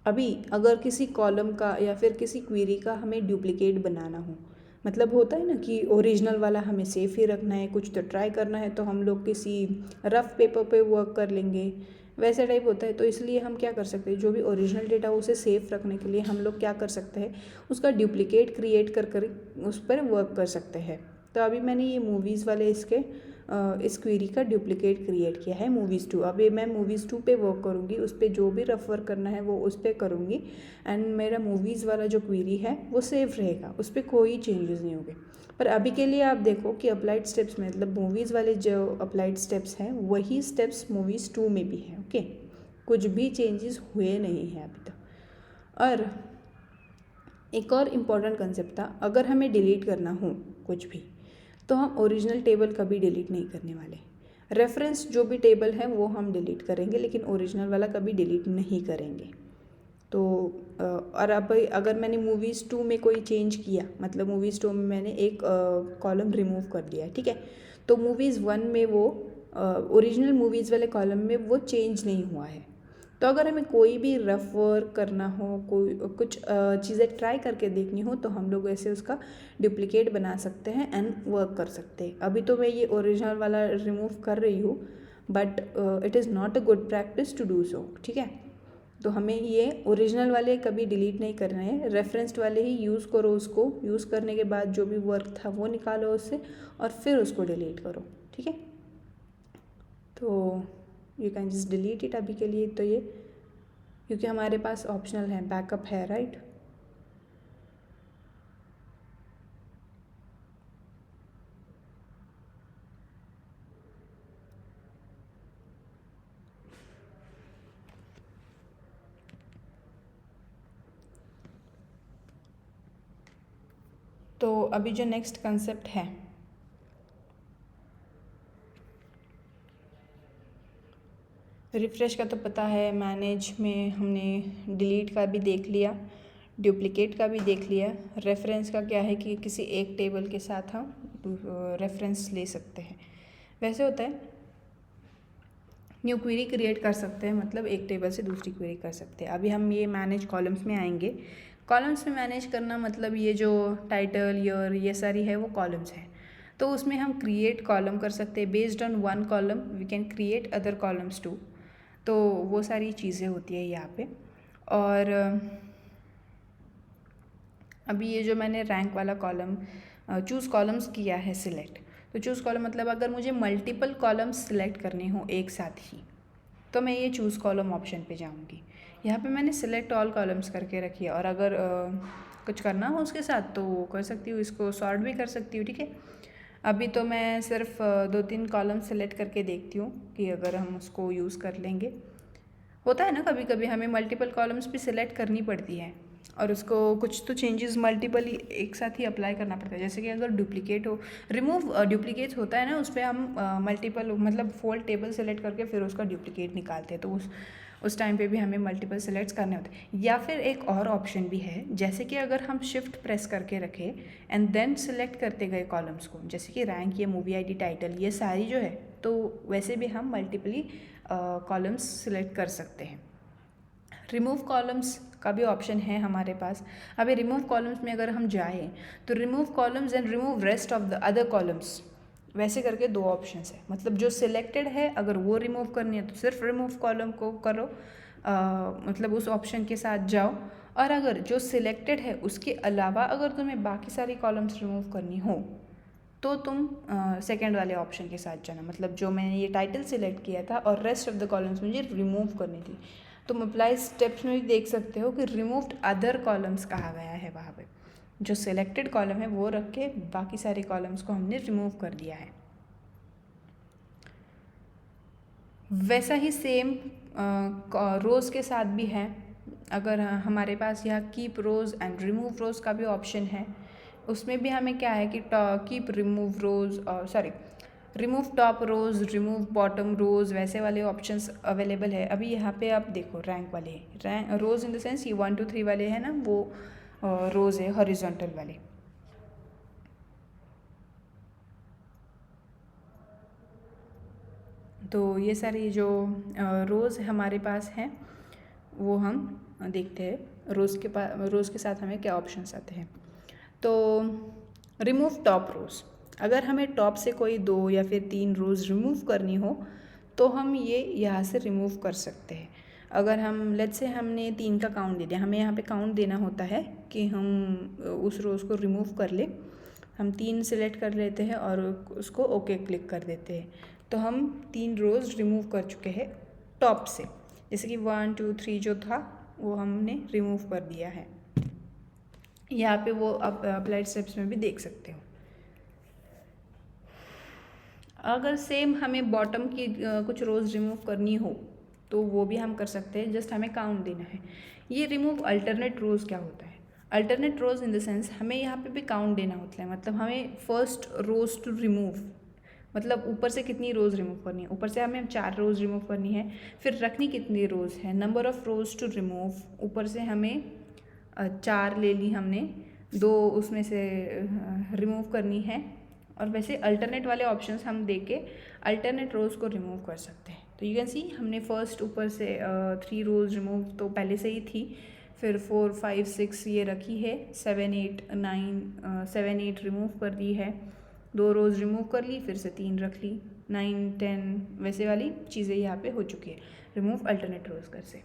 अभी अगर किसी कॉलम का या फिर किसी क्वेरी का हमें डुप्लिकेट बनाना हो, मतलब होता है ना कि ओरिजिनल वाला हमें सेफ ही रखना है, कुछ तो ट्राई करना है, तो हम लोग किसी रफ़ पेपर पे वर्क कर लेंगे, वैसे टाइप होता है। तो इसलिए हम क्या कर सकते हैं, जो भी ओरिजिनल डेटा उसे सेफ रखने के लिए हम लोग क्या कर सकते हैं, उसका डुप्लिकेट क्रिएट कर उस पर वर्क कर सकते हैं। तो अभी मैंने ये मूवीज़ वाले इस क्वेरी का डुप्लिकेट क्रिएट किया है, मूवीज़ 2। अभी मैं मूवीज़ 2 पे वर्क करूँगी, उस पर जो भी रफ वर्क करना है वो उस पर करूँगी, एंड मेरा मूवीज़ वाला जो क्वेरी है वो सेफ रहेगा, उस पर कोई चेंजेस नहीं होंगे। पर अभी के लिए आप देखो कि अप्लाइड स्टेप्स में, मतलब मूवीज़ वाले जो अप्लाइड स्टेप्स हैं वही स्टेप्स मूवीज़ 2 में भी हैं। ओके, कुछ भी चेंजेस हुए नहीं हैं अभी तक। और एक और इम्पॉर्टेंट कंसेप्ट था, अगर हमें डिलीट करना हो कुछ भी तो हम ओरिजिनल टेबल कभी डिलीट नहीं करने वाले। रेफरेंस जो भी टेबल है वो हम डिलीट करेंगे, लेकिन ओरिजिनल वाला कभी डिलीट नहीं करेंगे। तो और अब अगर मैंने मूवीज़ 2 में कोई चेंज किया, मतलब मूवीज़ 2 में मैंने एक कॉलम रिमूव कर दिया, ठीक है, तो मूवीज़ 1 में वो ओरिजिनल मूवीज़ वाले कॉलम में वो चेंज नहीं हुआ है। तो अगर हमें कोई भी रफ वर्क करना हो, कोई कुछ चीज़ें ट्राई करके देखनी हो, तो हम लोग ऐसे उसका डुप्लिकेट बना सकते हैं एंड वर्क कर सकते हैं। अभी तो मैं ये ओरिजिनल वाला रिमूव कर रही हूँ, but it is not a good practice to do so, ठीक है। तो हमें ये ओरिजिनल वाले कभी डिलीट नहीं करना है, रेफरेंस्ड वाले ही यूज़ करो। उसको यूज़ करने के बाद जो भी वर्क था वो निकालो उससे और फिर उसको डिलीट करो, ठीक है। तो you can just delete it अभी के लिए, तो ये क्योंकि हमारे पास ऑप्शनल है, बैकअप है, राइट। तो अभी जो नेक्स्ट कंसेप्ट है, रिफ़्रेश का तो पता है, मैनेज में हमने डिलीट का भी देख लिया, डुप्लिकेट का भी देख लिया। रेफरेंस का क्या है कि किसी एक टेबल के साथ हम रेफरेंस ले सकते हैं। वैसे होता है न्यू क्वेरी क्रिएट कर सकते हैं, मतलब एक टेबल से दूसरी क्वेरी कर सकते हैं। अभी हम ये मैनेज कॉलम्स में आएंगे। कॉलम्स में मैनेज करना मतलब ये जो टाइटल, ईयर, ये सारी है वो कॉलम्स हैं, तो उसमें हम क्रिएट कॉलम कर सकते हैं। Based on one column we can create other columns too, तो वो सारी चीज़ें होती है यहाँ पे। और अभी ये जो मैंने रैंक वाला कॉलम चूज़ कॉलम्स किया है सिलेक्ट, तो चूज़ कॉलम मतलब अगर मुझे मल्टीपल कॉलम्स सिलेक्ट करने हो एक साथ ही, तो मैं ये चूज़ कॉलम ऑप्शन पे जाऊँगी। यहाँ पे मैंने सिलेक्ट ऑल कॉलम्स करके रखी है, और अगर कुछ करना हो उसके साथ तो वो कर सकती हूँ, इसको सॉर्ट भी कर सकती हूँ, ठीक है। अभी तो मैं सिर्फ 2-3 कॉलम सेलेक्ट करके देखती हूँ कि अगर हम उसको यूज़ कर लेंगे। होता है ना कभी कभी हमें मल्टीपल कॉलम्स भी सिलेक्ट करनी पड़ती है, और उसको कुछ तो चेंजेस मल्टीपल एक साथ ही अप्लाई करना पड़ता है। जैसे कि अगर डुप्लीकेट हो, रिमूव डुप्लीकेट होता है ना, उस पर हम मल्टीपल मतलब फोल्ड टेबल सेलेक्ट करके फिर उसका डुप्लीकेट निकालते हैं, तो उस टाइम पे भी हमें मल्टीपल सेलेक्ट्स करने होते हैं। या फिर एक और ऑप्शन भी है, जैसे कि अगर हम शिफ्ट प्रेस करके रखें एंड देन सेलेक्ट करते गए कॉलम्स को, जैसे कि रैंक, ये मूवी आईडी, टाइटल, ये सारी जो है, तो वैसे भी हम मल्टीपली कॉलम्स सिलेक्ट कर सकते हैं। रिमूव कॉलम्स का भी ऑप्शन है हमारे पास। अभी रिमूव कॉलम्स में अगर हम जाएँ तो remove columns and remove rest of the other columns, वैसे करके 2 ऑप्शंस है। मतलब जो सिलेक्टेड है अगर वो रिमूव करनी है तो सिर्फ रिमूव कॉलम को करो, मतलब उस ऑप्शन के साथ जाओ। और अगर जो सिलेक्टेड है उसके अलावा अगर तुम्हें बाकी सारी कॉलम्स रिमूव करनी हो तो तुम सेकंड वाले ऑप्शन के साथ जाना, मतलब जो मैंने ये टाइटल सिलेक्ट किया था और रेस्ट ऑफ द कॉलम्स मुझे रिमूव करनी थी। तुम अप्लाई स्टेप्स में भी देख सकते हो कि रिमूव्ड अदर कॉलम्स कहा गया है, वहाँ पे जो सिलेक्टेड कॉलम है वो रख के बाकी सारे कॉलम्स को हमने रिमूव कर दिया है। वैसा ही सेम रोज़ के साथ भी है। अगर हमारे पास यहाँ कीप रोज़ एंड रिमूव रोज़ का भी ऑप्शन है, उसमें भी हमें क्या है कि कीप रिमूव रोज़ रिमूव टॉप रोज़, रिमूव बॉटम रोज़, वैसे वाले ऑप्शंस अवेलेबल है। अभी यहाँ पे आप देखो रैंक वाले, rank rows in the sense ये 1 2 3 वाले हैं ना, वो रोज़ है हॉरिजॉन्टल वाले। तो ये सारी जो रोज़ हमारे पास हैं वो हम देखते हैं रोज़ के साथ हमें क्या ऑप्शंस आते हैं। तो रिमूव टॉप रोज़, अगर हमें टॉप से कोई 2 या फिर 3 रोज़ रिमूव करनी हो तो हम ये यहाँ से रिमूव कर सकते हैं। अगर हम लेट्स से हमने 3 का काउंट दे दिया, हमें यहाँ पे काउंट देना होता है कि हम उस रोज़ को रिमूव कर ले। हम 3 सिलेक्ट कर लेते हैं और उसको ओके क्लिक कर देते हैं, तो हम 3 रोज़ रिमूव कर चुके हैं टॉप से। जैसे कि 1 2 3 जो था वो हमने रिमूव कर दिया है। यहाँ पे वो आप अप्लाइड स्टेप्स में भी देख सकते हो। अगर सेम हमें बॉटम की कुछ रोज़ रिमूव करनी हो तो वो भी हम कर सकते हैं, जस्ट हमें काउंट देना है। ये रिमूव अल्टरनेट रोज़ क्या होता है? Alternate rows in the sense हमें यहाँ पे भी काउंट देना होता है, मतलब हमें फर्स्ट रोज़ टू रिमूव, मतलब ऊपर से कितनी रोज़ रिमूव करनी है। ऊपर से हमें 4 रोज़ रिमूव करनी है, फिर रखनी कितनी रोज़ है, number of rows to remove. ऊपर से हमें 4 ले ली हमने, 2 उसमें से रिमूव करनी है। और वैसे अल्टरनेट वाले ऑप्शंस हम देख के अल्टरनेट रोज़ को रिमूव कर सकते हैं। तो यू कैन सी हमने फर्स्ट ऊपर से 3 रोज़ रिमूव तो पहले से ही थी, फिर 4 5 6 ये रखी है, 7 8 9 7 8 रिमूव कर दी है, 2 रोज़ रिमूव कर ली, फिर से 3 रख ली, 9 10 वैसे वाली चीज़ें यहाँ पे हो चुकी है रिमूव अल्टरनेट रोज़ कर से।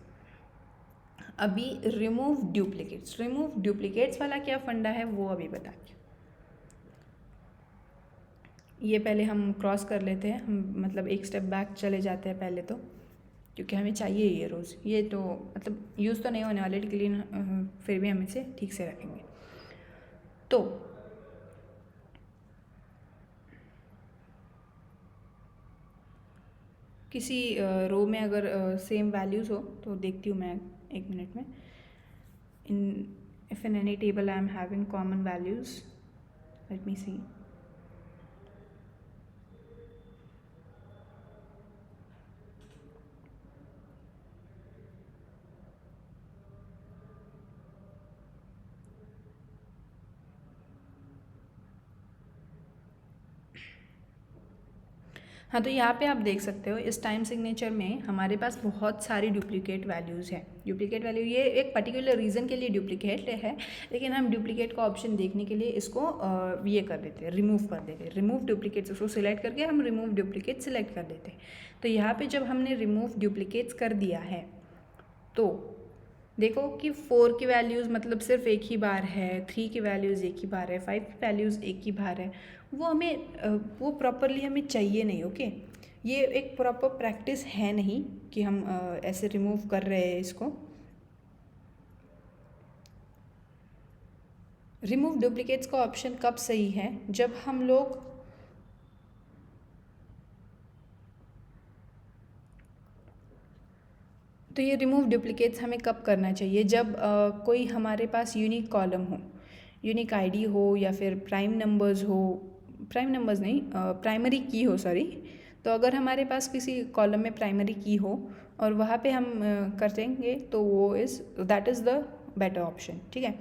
अभी रिमूव डुप्लीकेट्स वाला क्या फंडा है वो अभी बताती हूँ। ये पहले हम क्रॉस कर लेते हैं, हम मतलब एक स्टेप बैक चले जाते हैं पहले तो, क्योंकि हमें चाहिए ये रोज़। ये तो मतलब यूज़ तो नहीं होने वाले, लेकिन फिर भी हम इसे ठीक से रखेंगे। तो किसी रो में अगर सेम वैल्यूज़ हो तो देखती हूँ मैं 1 मिनट में। If in any table I am having common values, let me see. हाँ, तो यहाँ पे आप देख सकते हो इस टाइम सिग्नेचर में हमारे पास बहुत सारी डुप्लीकेट वैल्यूज़ हैं। डुप्लीकेट वैल्यू ये एक पर्टिकुलर रीज़न के लिए डुप्लीकेट है, लेकिन हम डुप्लीकेट का ऑप्शन देखने के लिए इसको ये कर देते हैं, रिमूव कर देते हैं। रिमूव डुप्लीकेट्स उसको सिलेक्ट करके हम रिमूव डुप्लीकेट सिलेक्ट कर देते हैं। तो यहाँ पर जब हमने रिमूव डुप्लीकेट्स कर दिया है तो देखो कि 4 की वैल्यूज़ मतलब सिर्फ एक ही बार है, 3 की वैल्यूज़ एक ही बार है, 5 की वैल्यूज़ एक ही बार है। वो हमें वो प्रॉपरली हमें चाहिए नहीं। ओके, ये एक प्रॉपर प्रैक्टिस है नहीं कि हम ऐसे रिमूव कर रहे हैं इसको। रिमूव डुप्लीकेट्स का ऑप्शन कब सही है? जब हम लोग तो ये रिमूव डुप्लीकेट्स हमें कब करना चाहिए? जब कोई हमारे पास यूनिक कॉलम हो, यूनिक आईडी हो, या फिर प्राइम नंबर्स हो, प्राइम नंबर्स नहीं, प्राइमरी की हो, सॉरी। तो अगर हमारे पास किसी कॉलम में प्राइमरी की हो और वहाँ पे हम कर देंगे तो वो that is the better option. ठीक है,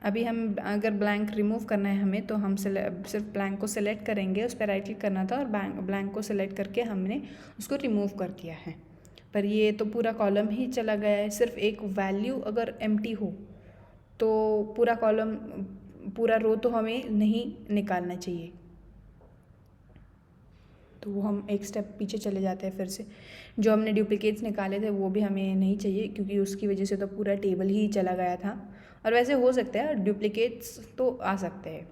अभी हम अगर ब्लैंक रिमूव करना है हमें तो हम सिर्फ ब्लैंक को सिलेक्ट करेंगे, उस पर राइट क्लिक करना था और ब्लैंक को सिलेक्ट करके हमने उसको रिमूव कर दिया है। पर ये तो पूरा कॉलम ही चला गया है। सिर्फ एक वैल्यू अगर एम्प्टी हो तो पूरा कॉलम, पूरा रो तो हमें नहीं निकालना चाहिए। तो वो हम एक स्टेप पीछे चले जाते हैं। फिर से जो हमने डुप्लीकेट्स निकाले थे वो भी हमें नहीं चाहिए, क्योंकि उसकी वजह से तो पूरा टेबल ही चला गया था। और वैसे हो सकता है डुप्लीकेट्स तो आ सकते हैं।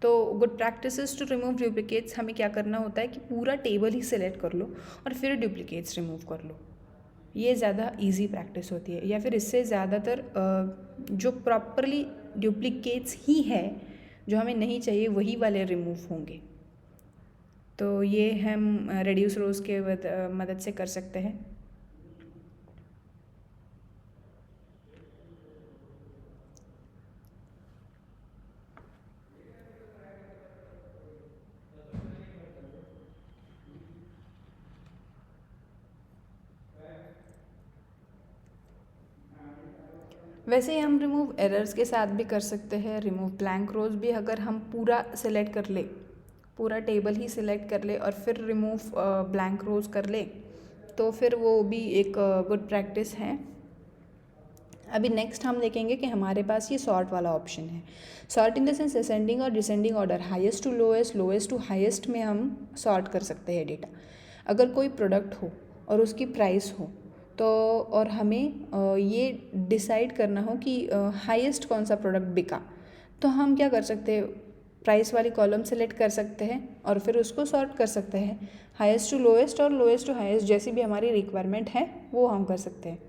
तो good practices to remove duplicates, हमें क्या करना होता है कि पूरा टेबल ही सिलेक्ट कर लो और फिर डुप्लीकेट्स रिमूव कर लो। ये ज़्यादा इजी प्रैक्टिस होती है। या फिर इससे ज़्यादातर जो प्रॉपरली डुप्लीकेट्स ही है जो हमें नहीं चाहिए वही वाले रिमूव होंगे। तो ये हम रेड्यूस रोज के मदद से कर सकते हैं। वैसे ही हम रिमूव एरर्स के साथ भी कर सकते हैं। रिमूव ब्लैंक रोज भी अगर हम पूरा सेलेक्ट कर ले, पूरा टेबल ही सिलेक्ट कर ले और फिर रिमूव ब्लैंक रोज कर ले, तो फिर वो भी एक गुड प्रैक्टिस है। अभी नेक्स्ट हम देखेंगे कि हमारे पास ये सॉर्ट वाला ऑप्शन है। Sort in the sense ascending और descending order, highest to lowest, lowest to highest में हम सॉर्ट कर सकते हैं डेटा। अगर कोई प्रोडक्ट हो और उसकी प्राइस हो तो, और हमें ये डिसाइड करना हो कि हाईएस्ट कौन सा प्रोडक्ट बिका, तो हम क्या कर सकते हैं, प्राइस वाली कॉलम सेलेक्ट कर सकते हैं और फिर उसको सॉर्ट कर सकते हैं। हाईएस्ट टू लोएस्ट और लोएस्ट टू हाईएस्ट जैसी भी हमारी रिक्वायरमेंट है वो हम कर सकते हैं।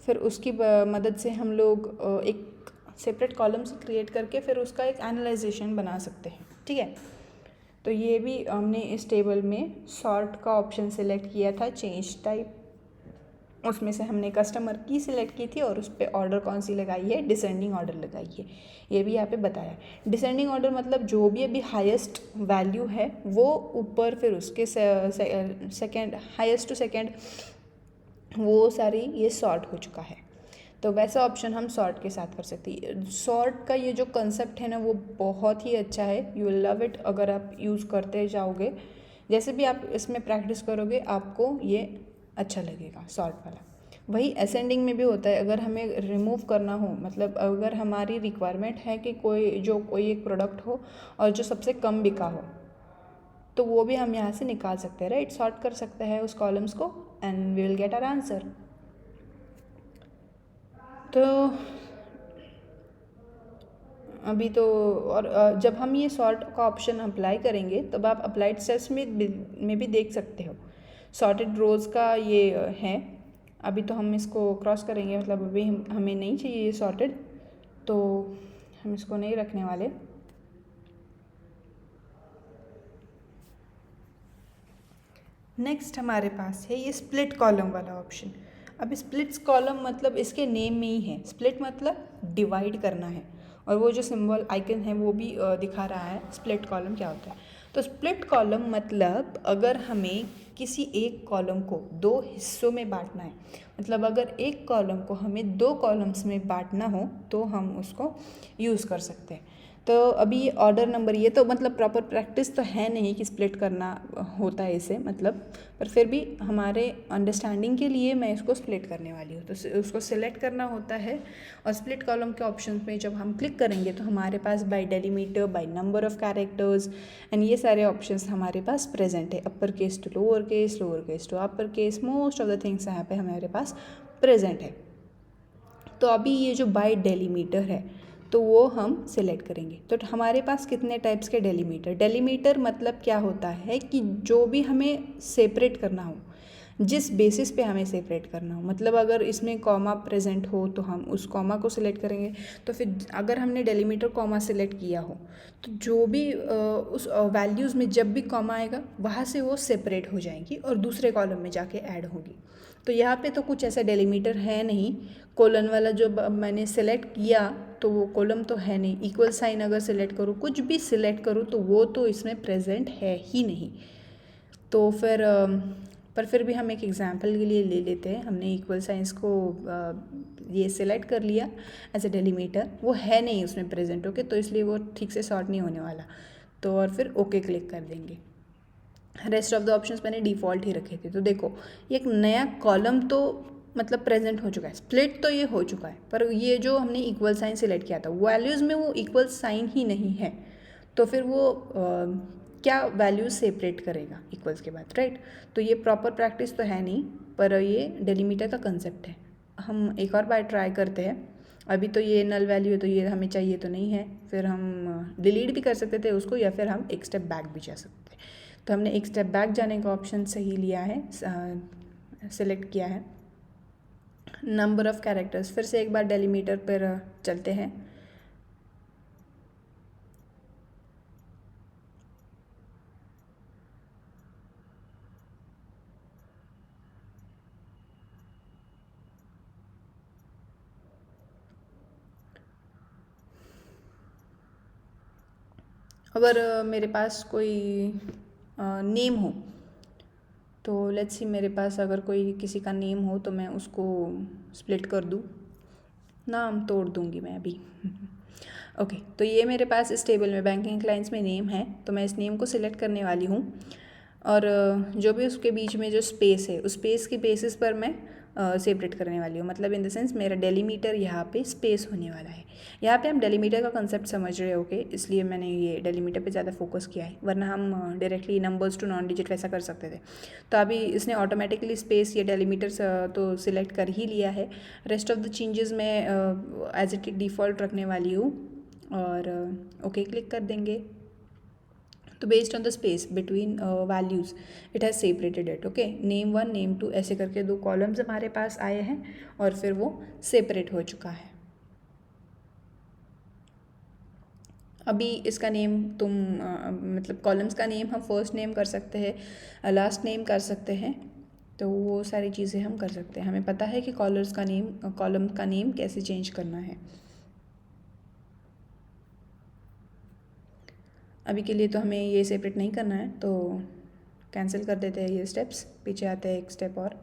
फिर उसकी मदद से हम लोग एक सेपरेट कॉलम्स क्रिएट करके फिर उसका एक एनालाइजेशन बना सकते हैं। ठीक है, तो ये भी हमने इस टेबल में सॉर्ट का ऑप्शन सेलेक्ट किया था, चेंज टाइप, उसमें से हमने कस्टमर की सिलेक्ट की थी और उस पर ऑर्डर कौन सी लगाई है, डिसेंडिंग ऑर्डर लगाई है। ये भी यहाँ पे बताया है। डिसेंडिंग ऑर्डर मतलब जो भी अभी हाईएस्ट वैल्यू है वो ऊपर, फिर उसके सेकेंड, हाईएस्ट टू सेकेंड, वो सारी ये सॉर्ट हो चुका है। तो वैसा ऑप्शन हम सॉर्ट के साथ कर सकते हैं। सॉर्ट का ये जो कंसेप्ट है ना वो बहुत ही अच्छा है, यू विल लव इट अगर आप यूज़ करते जाओगे। जैसे भी आप इसमें प्रैक्टिस करोगे आपको ये अच्छा लगेगा सॉर्ट वाला। वही असेंडिंग में भी होता है। अगर हमें रिमूव करना हो, मतलब अगर हमारी रिक्वायरमेंट है कि कोई एक प्रोडक्ट हो और जो सबसे कम बिका हो, तो वो भी हम यहाँ से निकाल सकते हैं, राइट। सॉर्ट कर सकते हैं उस कॉलम्स को and we will get our answer. तो अभी तो, और जब हम ये सॉर्ट का ऑप्शन अप्लाई करेंगे तब आप अप्लाइड स्टेप्स में भी देख सकते हो। सॉर्टेड रोज़ का ये है। अभी तो हम इसको क्रॉस करेंगे, मतलब अभी हमें नहीं चाहिए ये सॉर्टेड, तो हम इसको नहीं रखने वाले। नेक्स्ट हमारे पास है ये स्प्लिट कॉलम वाला ऑप्शन। अब स्प्लिट्स कॉलम मतलब इसके नेम में ही है, स्प्लिट मतलब डिवाइड करना है, और वो जो सिंबल आइकन है वो भी दिखा रहा है स्प्लिट कॉलम क्या होता है। तो स्प्लिट कॉलम मतलब अगर हमें किसी एक कॉलम को दो हिस्सों में बांटना है, मतलब अगर एक कॉलम को हमें दो कॉलम्स में बांटना हो तो हम उसको यूज़ कर सकते हैं। तो अभी ये ऑर्डर नंबर, ये तो मतलब प्रॉपर प्रैक्टिस तो है नहीं कि स्प्लिट करना होता है इसे, मतलब, पर फिर भी हमारे अंडरस्टैंडिंग के लिए मैं इसको स्प्लिट करने वाली हूँ। तो उसको सिलेक्ट करना होता है और स्प्लिट कॉलम के ऑप्शन में जब हम क्लिक करेंगे तो हमारे पास by delimiter, by number of characters and ये सारे ऑप्शंस हमारे पास प्रेजेंट है। Upper case to lower case to upper case, most of the things यहाँ पे हमारे पास प्रेजेंट है। तो अभी ये जो बाय डेलीमीटर है तो वो हम सिलेक्ट करेंगे। तो हमारे पास कितने टाइप्स के डेलीमीटर मतलब क्या होता है कि जो भी हमें सेपरेट करना हो, जिस बेसिस पे हमें सेपरेट करना हो, मतलब अगर इसमें कॉमा प्रेजेंट हो तो हम उस कॉमा को सिलेक्ट करेंगे। तो फिर अगर हमने डेलीमीटर कॉमा सिलेक्ट किया हो तो जो भी उस वैल्यूज़ में जब भी कॉमा आएगा वहाँ से वो सेपरेट हो जाएंगी और दूसरे कॉलम में जाके ऐड होगी। तो यहाँ पे तो कुछ ऐसा डेलीमीटर है नहीं। कोलन वाला जो मैंने सेलेक्ट किया तो वो कॉलम तो है नहीं। इक्वल साइन अगर सेलेक्ट करूँ, कुछ भी सिलेक्ट करूँ तो वो तो इसमें प्रेजेंट है ही नहीं। तो फिर पर फिर भी हम एक एग्जांपल के लिए ले लेते हैं। हमने इक्वल साइंस को ये सिलेक्ट कर लिया एज ए डेलीमीटर, वो है नहीं उसमें प्रेजेंट, ओके, तो इसलिए वो ठीक से सॉर्ट नहीं होने वाला। तो और फिर ओके क्लिक कर देंगे। रेस्ट ऑफ द ऑप्शंस मैंने डिफ़ॉल्ट ही रखे थे। तो देखो एक नया कॉलम तो मतलब प्रेजेंट हो चुका है, स्प्लिट तो ये हो चुका है, पर ये जो हमने इक्वल साइन सिलेक्ट किया था वैल्यूज़ में वो इक्वल साइन ही नहीं है, तो फिर वो क्या वैल्यूज सेपरेट करेगा इक्वल्स के बाद, राइट। तो ये प्रॉपर प्रैक्टिस तो है नहीं, पर ये डेलीमीटर का कंसेप्ट है। हम एक और बार ट्राई करते हैं। अभी तो ये नल वैल्यू है तो ये हमें चाहिए तो नहीं है, फिर हम डिलीट भी कर सकते थे उसको, या फिर हम एक स्टेप बैक भी जा सकते हैं। तो हमने एक स्टेप बैक जाने का ऑप्शन सही लिया है, सेलेक्ट किया है। नंबर ऑफ़ कैरेक्टर्स, फिर से एक बार डेलीमीटर पर चलते हैं। अगर मेरे पास कोई नेम हो, तो लेट्स सी मेरे पास अगर कोई किसी का नेम हो तो मैं उसको स्प्लिट कर दूँ, नाम तोड़ दूँगी मैं अभी। ओके तो ये मेरे पास इस टेबल में बैंकिंग क्लाइंट्स में नेम है, तो मैं इस नेम को सिलेक्ट करने वाली हूँ, और जो भी उसके बीच में जो स्पेस है उस स्पेस की बेसिस पर मैं सेपरेट करने वाली हूँ। मतलब इन द सेंस मेरा डेलीमीटर यहाँ पे स्पेस होने वाला है। यहाँ पे हम डेलीमीटर का कंसेप्ट समझ रहे हो, इसलिए मैंने ये डेलीमीटर पे ज़्यादा फोकस किया है, वरना हम directly numbers to non digit वैसा कर सकते थे। तो अभी इसने ऑटोमेटिकली स्पेस ये डेलीमीटर तो सिलेक्ट कर ही लिया है। रेस्ट ऑफ द चेंजेस मैं एज इट डिफ़ॉल्ट रखने वाली हूँ, और ओके क्लिक कर देंगे। तो based on the space between values it has separated it. Okay, name 1 name 2 ऐसे करके 2 कॉलम्स हमारे पास आए हैं, और फिर वो सेपरेट हो चुका है। अभी इसका नेम मतलब कॉलम्स का नेम हम फर्स्ट नेम कर सकते हैं, लास्ट नेम कर सकते हैं, तो वो सारी चीज़ें हम कर सकते हैं। हमें पता है कि कॉलम का नेम कैसे चेंज करना है। अभी के लिए तो हमें ये सेपरेट नहीं करना है, तो कैंसिल कर देते हैं ये स्टेप्स, पीछे आते हैं एक स्टेप और।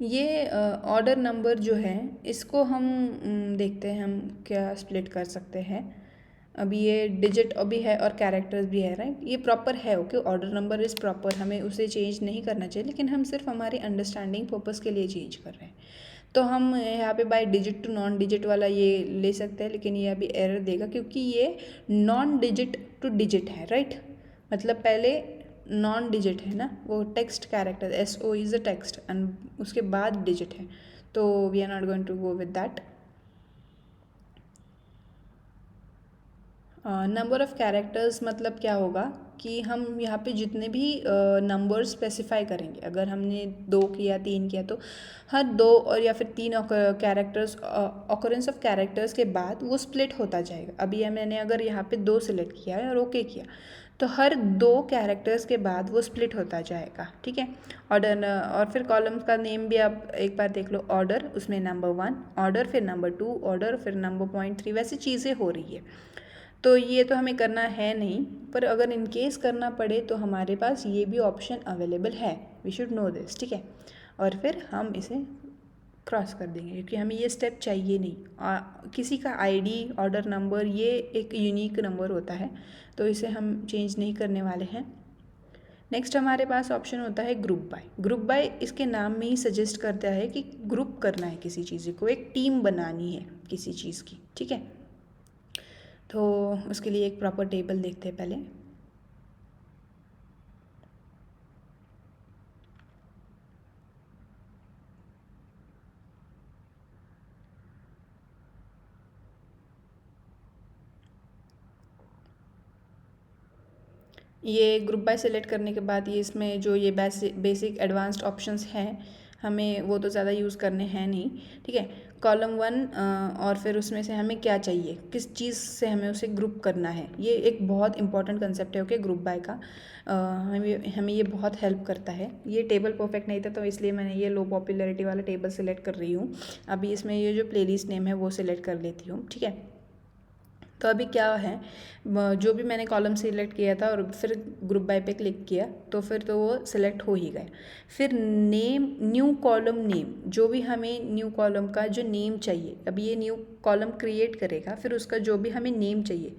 ये ऑर्डर नंबर जो है इसको हम देखते हैं हम क्या स्प्लिट कर सकते हैं। अभी ये डिजिट अभी है और कैरेक्टर्स भी है, राइट। ये प्रॉपर है, okay, order number is proper, हमें उसे चेंज नहीं करना चाहिए, लेकिन हम सिर्फ हमारी अंडरस्टैंडिंग पर्पज़ के लिए चेंज कर रहे हैं। तो हम यहाँ पे by digit to non digit वाला ये ले सकते हैं, लेकिन ये अभी एरर देगा क्योंकि ये नॉन डिजिट टू डिजिट है, राइट। मतलब पहले नॉन डिजिट है ना, वो text character SO is a text and उसके बाद डिजिट है, तो we are not going to go with that. Number of characters मतलब क्या होगा कि हम यहाँ पे जितने भी नंबर स्पेसिफाई करेंगे, अगर हमने 2 किया 3 किया तो हर 2 और या फिर 3 कैरेक्टर्स ऑकरेंस ऑफ कैरेक्टर्स के बाद वो स्प्लिट होता जाएगा। अभी मैंने अगर यहाँ पे 2 सिलेक्ट किया है और ओके किया, तो हर 2 कैरेक्टर्स के बाद वो स्प्लिट होता जाएगा, ठीक है। ऑर्डर और फिर कॉलम्स का नेम भी आप एक बार देख लो, ऑर्डर उसमें नंबर 1 ऑर्डर, फिर नंबर 2 ऑर्डर, फिर नंबर .3 वैसी चीज़ें हो रही है। तो ये तो हमें करना है नहीं, पर अगर इन केस करना पड़े तो हमारे पास ये भी ऑप्शन अवेलेबल है, वी शुड नो दिस, ठीक है। और फिर हम इसे क्रॉस कर देंगे क्योंकि हमें ये स्टेप चाहिए नहीं। किसी का ID ऑर्डर नंबर ये एक यूनिक नंबर होता है, तो इसे हम चेंज नहीं करने वाले हैं। नेक्स्ट हमारे पास ऑप्शन होता है ग्रुप बाय। ग्रुप बाय इसके नाम में ही सजेस्ट करता है कि ग्रुप करना है किसी चीज़ को, एक टीम बनानी है किसी चीज़ की, ठीक है। तो उसके लिए एक प्रॉपर टेबल देखते हैं पहले। ये ग्रुप बाय सेलेक्ट करने के बाद ये इसमें जो ये बेसिक एडवांस्ड ऑप्शंस हैं, हमें वो तो ज़्यादा यूज़ करने हैं नहीं, ठीक है। कॉलम 1 और फिर उसमें से हमें क्या चाहिए, किस चीज़ से हमें उसे ग्रुप करना है, ये एक बहुत इंपॉर्टेंट कंसेप्ट है, ओके। ग्रुप बाय का हमें ये बहुत हेल्प करता है। ये टेबल परफेक्ट नहीं था तो इसलिए मैंने ये लो पॉपुलैरिटी वाला टेबल सेलेक्ट कर रही हूँ। अभी इसमें ये जो प्लेलिस्ट नेम है वो सिलेक्ट कर लेती हूँ, ठीक है। तो अभी क्या है, जो भी मैंने कॉलम सिलेक्ट किया था और फिर ग्रुप बाय पे क्लिक किया तो फिर तो वो सिलेक्ट हो ही गए। फिर नेम, न्यू कॉलम नेम, जो भी हमें न्यू कॉलम का जो नेम चाहिए, अभी ये न्यू कॉलम क्रिएट करेगा, फिर उसका जो भी हमें नेम चाहिए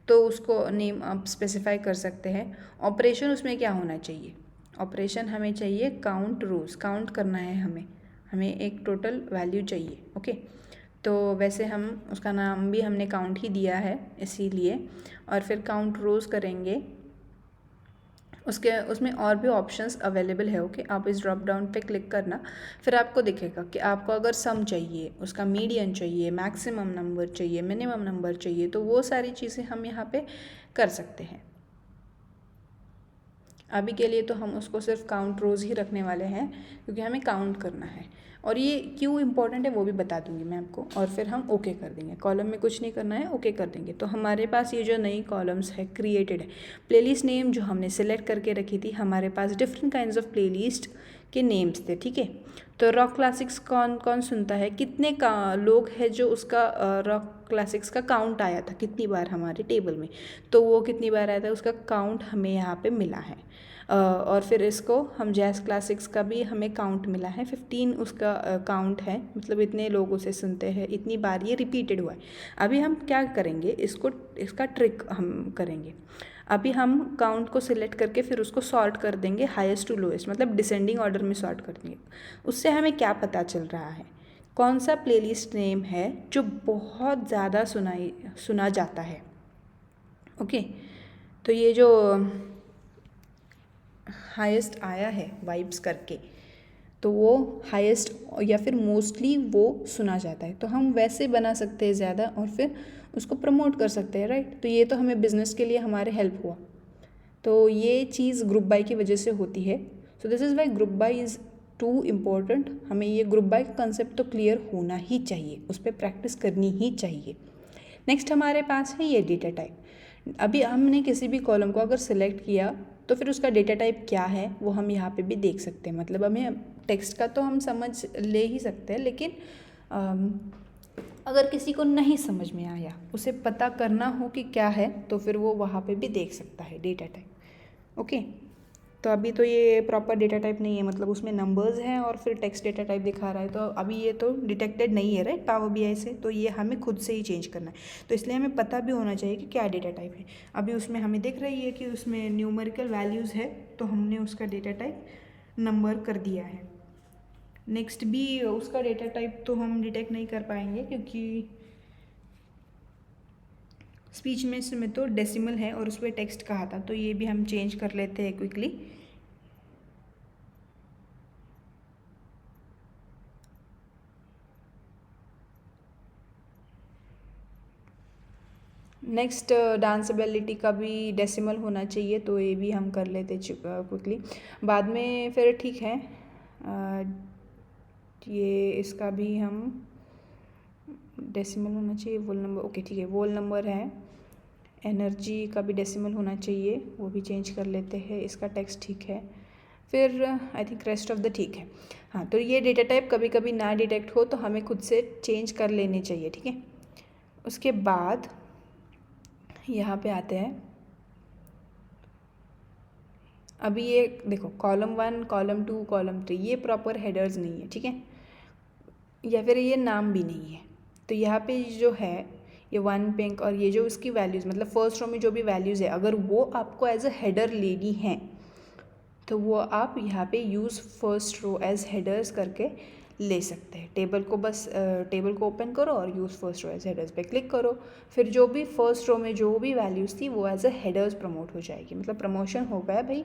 तो उसको नेम आप स्पेसिफाई कर सकते हैं। ऑपरेशन उसमें क्या होना चाहिए, ऑपरेशन हमें चाहिए काउंट रोज़, काउंट करना है हमें एक टोटल वैल्यू चाहिए, ओके। तो वैसे हम उसका नाम भी हमने काउंट ही दिया है इसीलिए, और फिर काउंट रोज़ करेंगे। उसमें और भी ऑप्शंस अवेलेबल है। ओके, आप इस ड्रॉप डाउन पे क्लिक करना, फिर आपको दिखेगा कि आपको अगर सम चाहिए, उसका मीडियन चाहिए, मैक्सिमम नंबर चाहिए, मिनिमम नंबर चाहिए, तो वो सारी चीज़ें हम यहाँ पे कर सकते हैं। अभी के लिए तो हम उसको सिर्फ काउंट रोज़ ही रखने वाले हैं, क्योंकि हमें काउंट करना है। और ये क्यों इंपॉर्टेंट है वो भी बता दूंगी मैं आपको, और फिर हम ओके कर देंगे। कॉलम में कुछ नहीं करना है, ओके कर देंगे। तो हमारे पास ये जो नई कॉलम्स है क्रिएटेड है। प्लेलिस्ट नेम जो हमने सिलेक्ट करके रखी थी, हमारे पास डिफरेंट काइंड्स ऑफ प्लेलिस्ट के नेम्स थे, ठीक है। तो रॉक क्लासिक्स कौन कौन सुनता है, कितने का लोग हैं जो उसका रॉक क्लासिक्स का काउंट आया था कितनी बार हमारे टेबल में, तो वो कितनी बार आया था उसका काउंट हमें यहाँ पे मिला है। और फिर इसको हम जैज़ क्लासिक्स का भी हमें काउंट मिला है, 15 उसका काउंट है, मतलब इतने लोग उसे सुनते हैं, इतनी बार ये रिपीटेड हुआ है। अभी हम क्या करेंगे, इसका ट्रिक हम करेंगे। अभी हम काउंट को सिलेक्ट करके फिर उसको सॉर्ट कर देंगे हाईएस्ट टू लोएस्ट, मतलब डिसेंडिंग ऑर्डर में सॉर्ट कर देंगे। उससे हमें क्या पता चल रहा है, कौन सा प्लेलिस्ट नेम है जो बहुत ज़्यादा सुना जाता है। ओके, तो ये जो हाईएस्ट आया है वाइब्स करके, तो वो हाईएस्ट या फिर मोस्टली वो सुना जाता है, तो हम वैसे बना सकते हैं ज़्यादा और फिर उसको प्रमोट कर सकते हैं, राइट। तो ये तो हमें बिजनेस के लिए हमारे हेल्प हुआ। तो ये चीज़ ग्रुप बाय की वजह से होती है। So this is why group by is too important. हमें ये ग्रुप बाय का कंसेप्ट तो क्लियर होना ही चाहिए, उस पर प्रैक्टिस करनी ही चाहिए। नेक्स्ट हमारे पास है ये डेटा टाइप। अभी हमने किसी भी कॉलम को अगर सिलेक्ट किया तो फिर उसका डेटा टाइप क्या है वो हम यहाँ पे भी देख सकते हैं। मतलब हमें टेक्स्ट का तो हम समझ ले ही सकते हैं, लेकिन अगर किसी को नहीं समझ में आया, उसे पता करना हो कि क्या है, तो फिर वो वहाँ पे भी देख सकता है डेटा टाइप। ओके, तो अभी तो ये प्रॉपर डेटा टाइप नहीं है, मतलब उसमें नंबर्स हैं और फिर टेक्स्ट डेटा टाइप दिखा रहा है, तो अभी ये तो डिटेक्टेड नहीं है, राइट, पावर बीआई से। तो ये हमें खुद से ही चेंज करना है, तो इसलिए हमें पता भी होना चाहिए कि क्या डेटा टाइप है। अभी उसमें हमें दिख रही है कि उसमें न्यूमेरिकल वैल्यूज़ है, तो हमने उसका डेटा टाइप नंबर कर दिया है। नेक्स्ट भी उसका डेटा टाइप तो हम डिटेक्ट नहीं कर पाएंगे, क्योंकि स्पीच में तो डेसिमल है और उस पर टेक्स्ट कहा था, तो ये भी हम चेंज कर लेते हैं क्विकली। नेक्स्ट डांसेबिलिटी का भी डेसिमल होना चाहिए, तो ये भी हम कर लेते क्विकली बाद में, फिर ठीक है। ये इसका भी हम डेसिमल होना चाहिए, वोल नंबर, ओके ठीक है, वोल नंबर है। एनर्जी का भी डेसिमल होना चाहिए, वो भी चेंज कर लेते हैं। इसका टेक्स्ट ठीक है, फिर I think rest of the ठीक है। हाँ, तो ये डेटा टाइप कभी कभी ना डिटेक्ट हो तो हमें खुद से चेंज कर लेने चाहिए, ठीक है। उसके बाद यहाँ पे आते हैं। अभी ये देखो, कॉलम 1, कॉलम 2, कॉलम 3 ये प्रॉपर हेडर्स नहीं है, ठीक है, या फिर ये नाम भी नहीं है। तो यहाँ पे जो है ये 1 पिंक और ये जो उसकी वैल्यूज़, मतलब फर्स्ट रो में जो भी वैल्यूज़ है, अगर वो आपको एज अ हेडर लेनी है तो वो आप यहाँ पे use first row as headers करके ले सकते हैं। टेबल को बस टेबल को ओपन करो और use first row as headers पे क्लिक करो, फिर जो भी फर्स्ट रो में जो भी वैल्यूज़ थी वो एज अ हेडर्स प्रमोट हो जाएगी। मतलब प्रमोशन हो गया भाई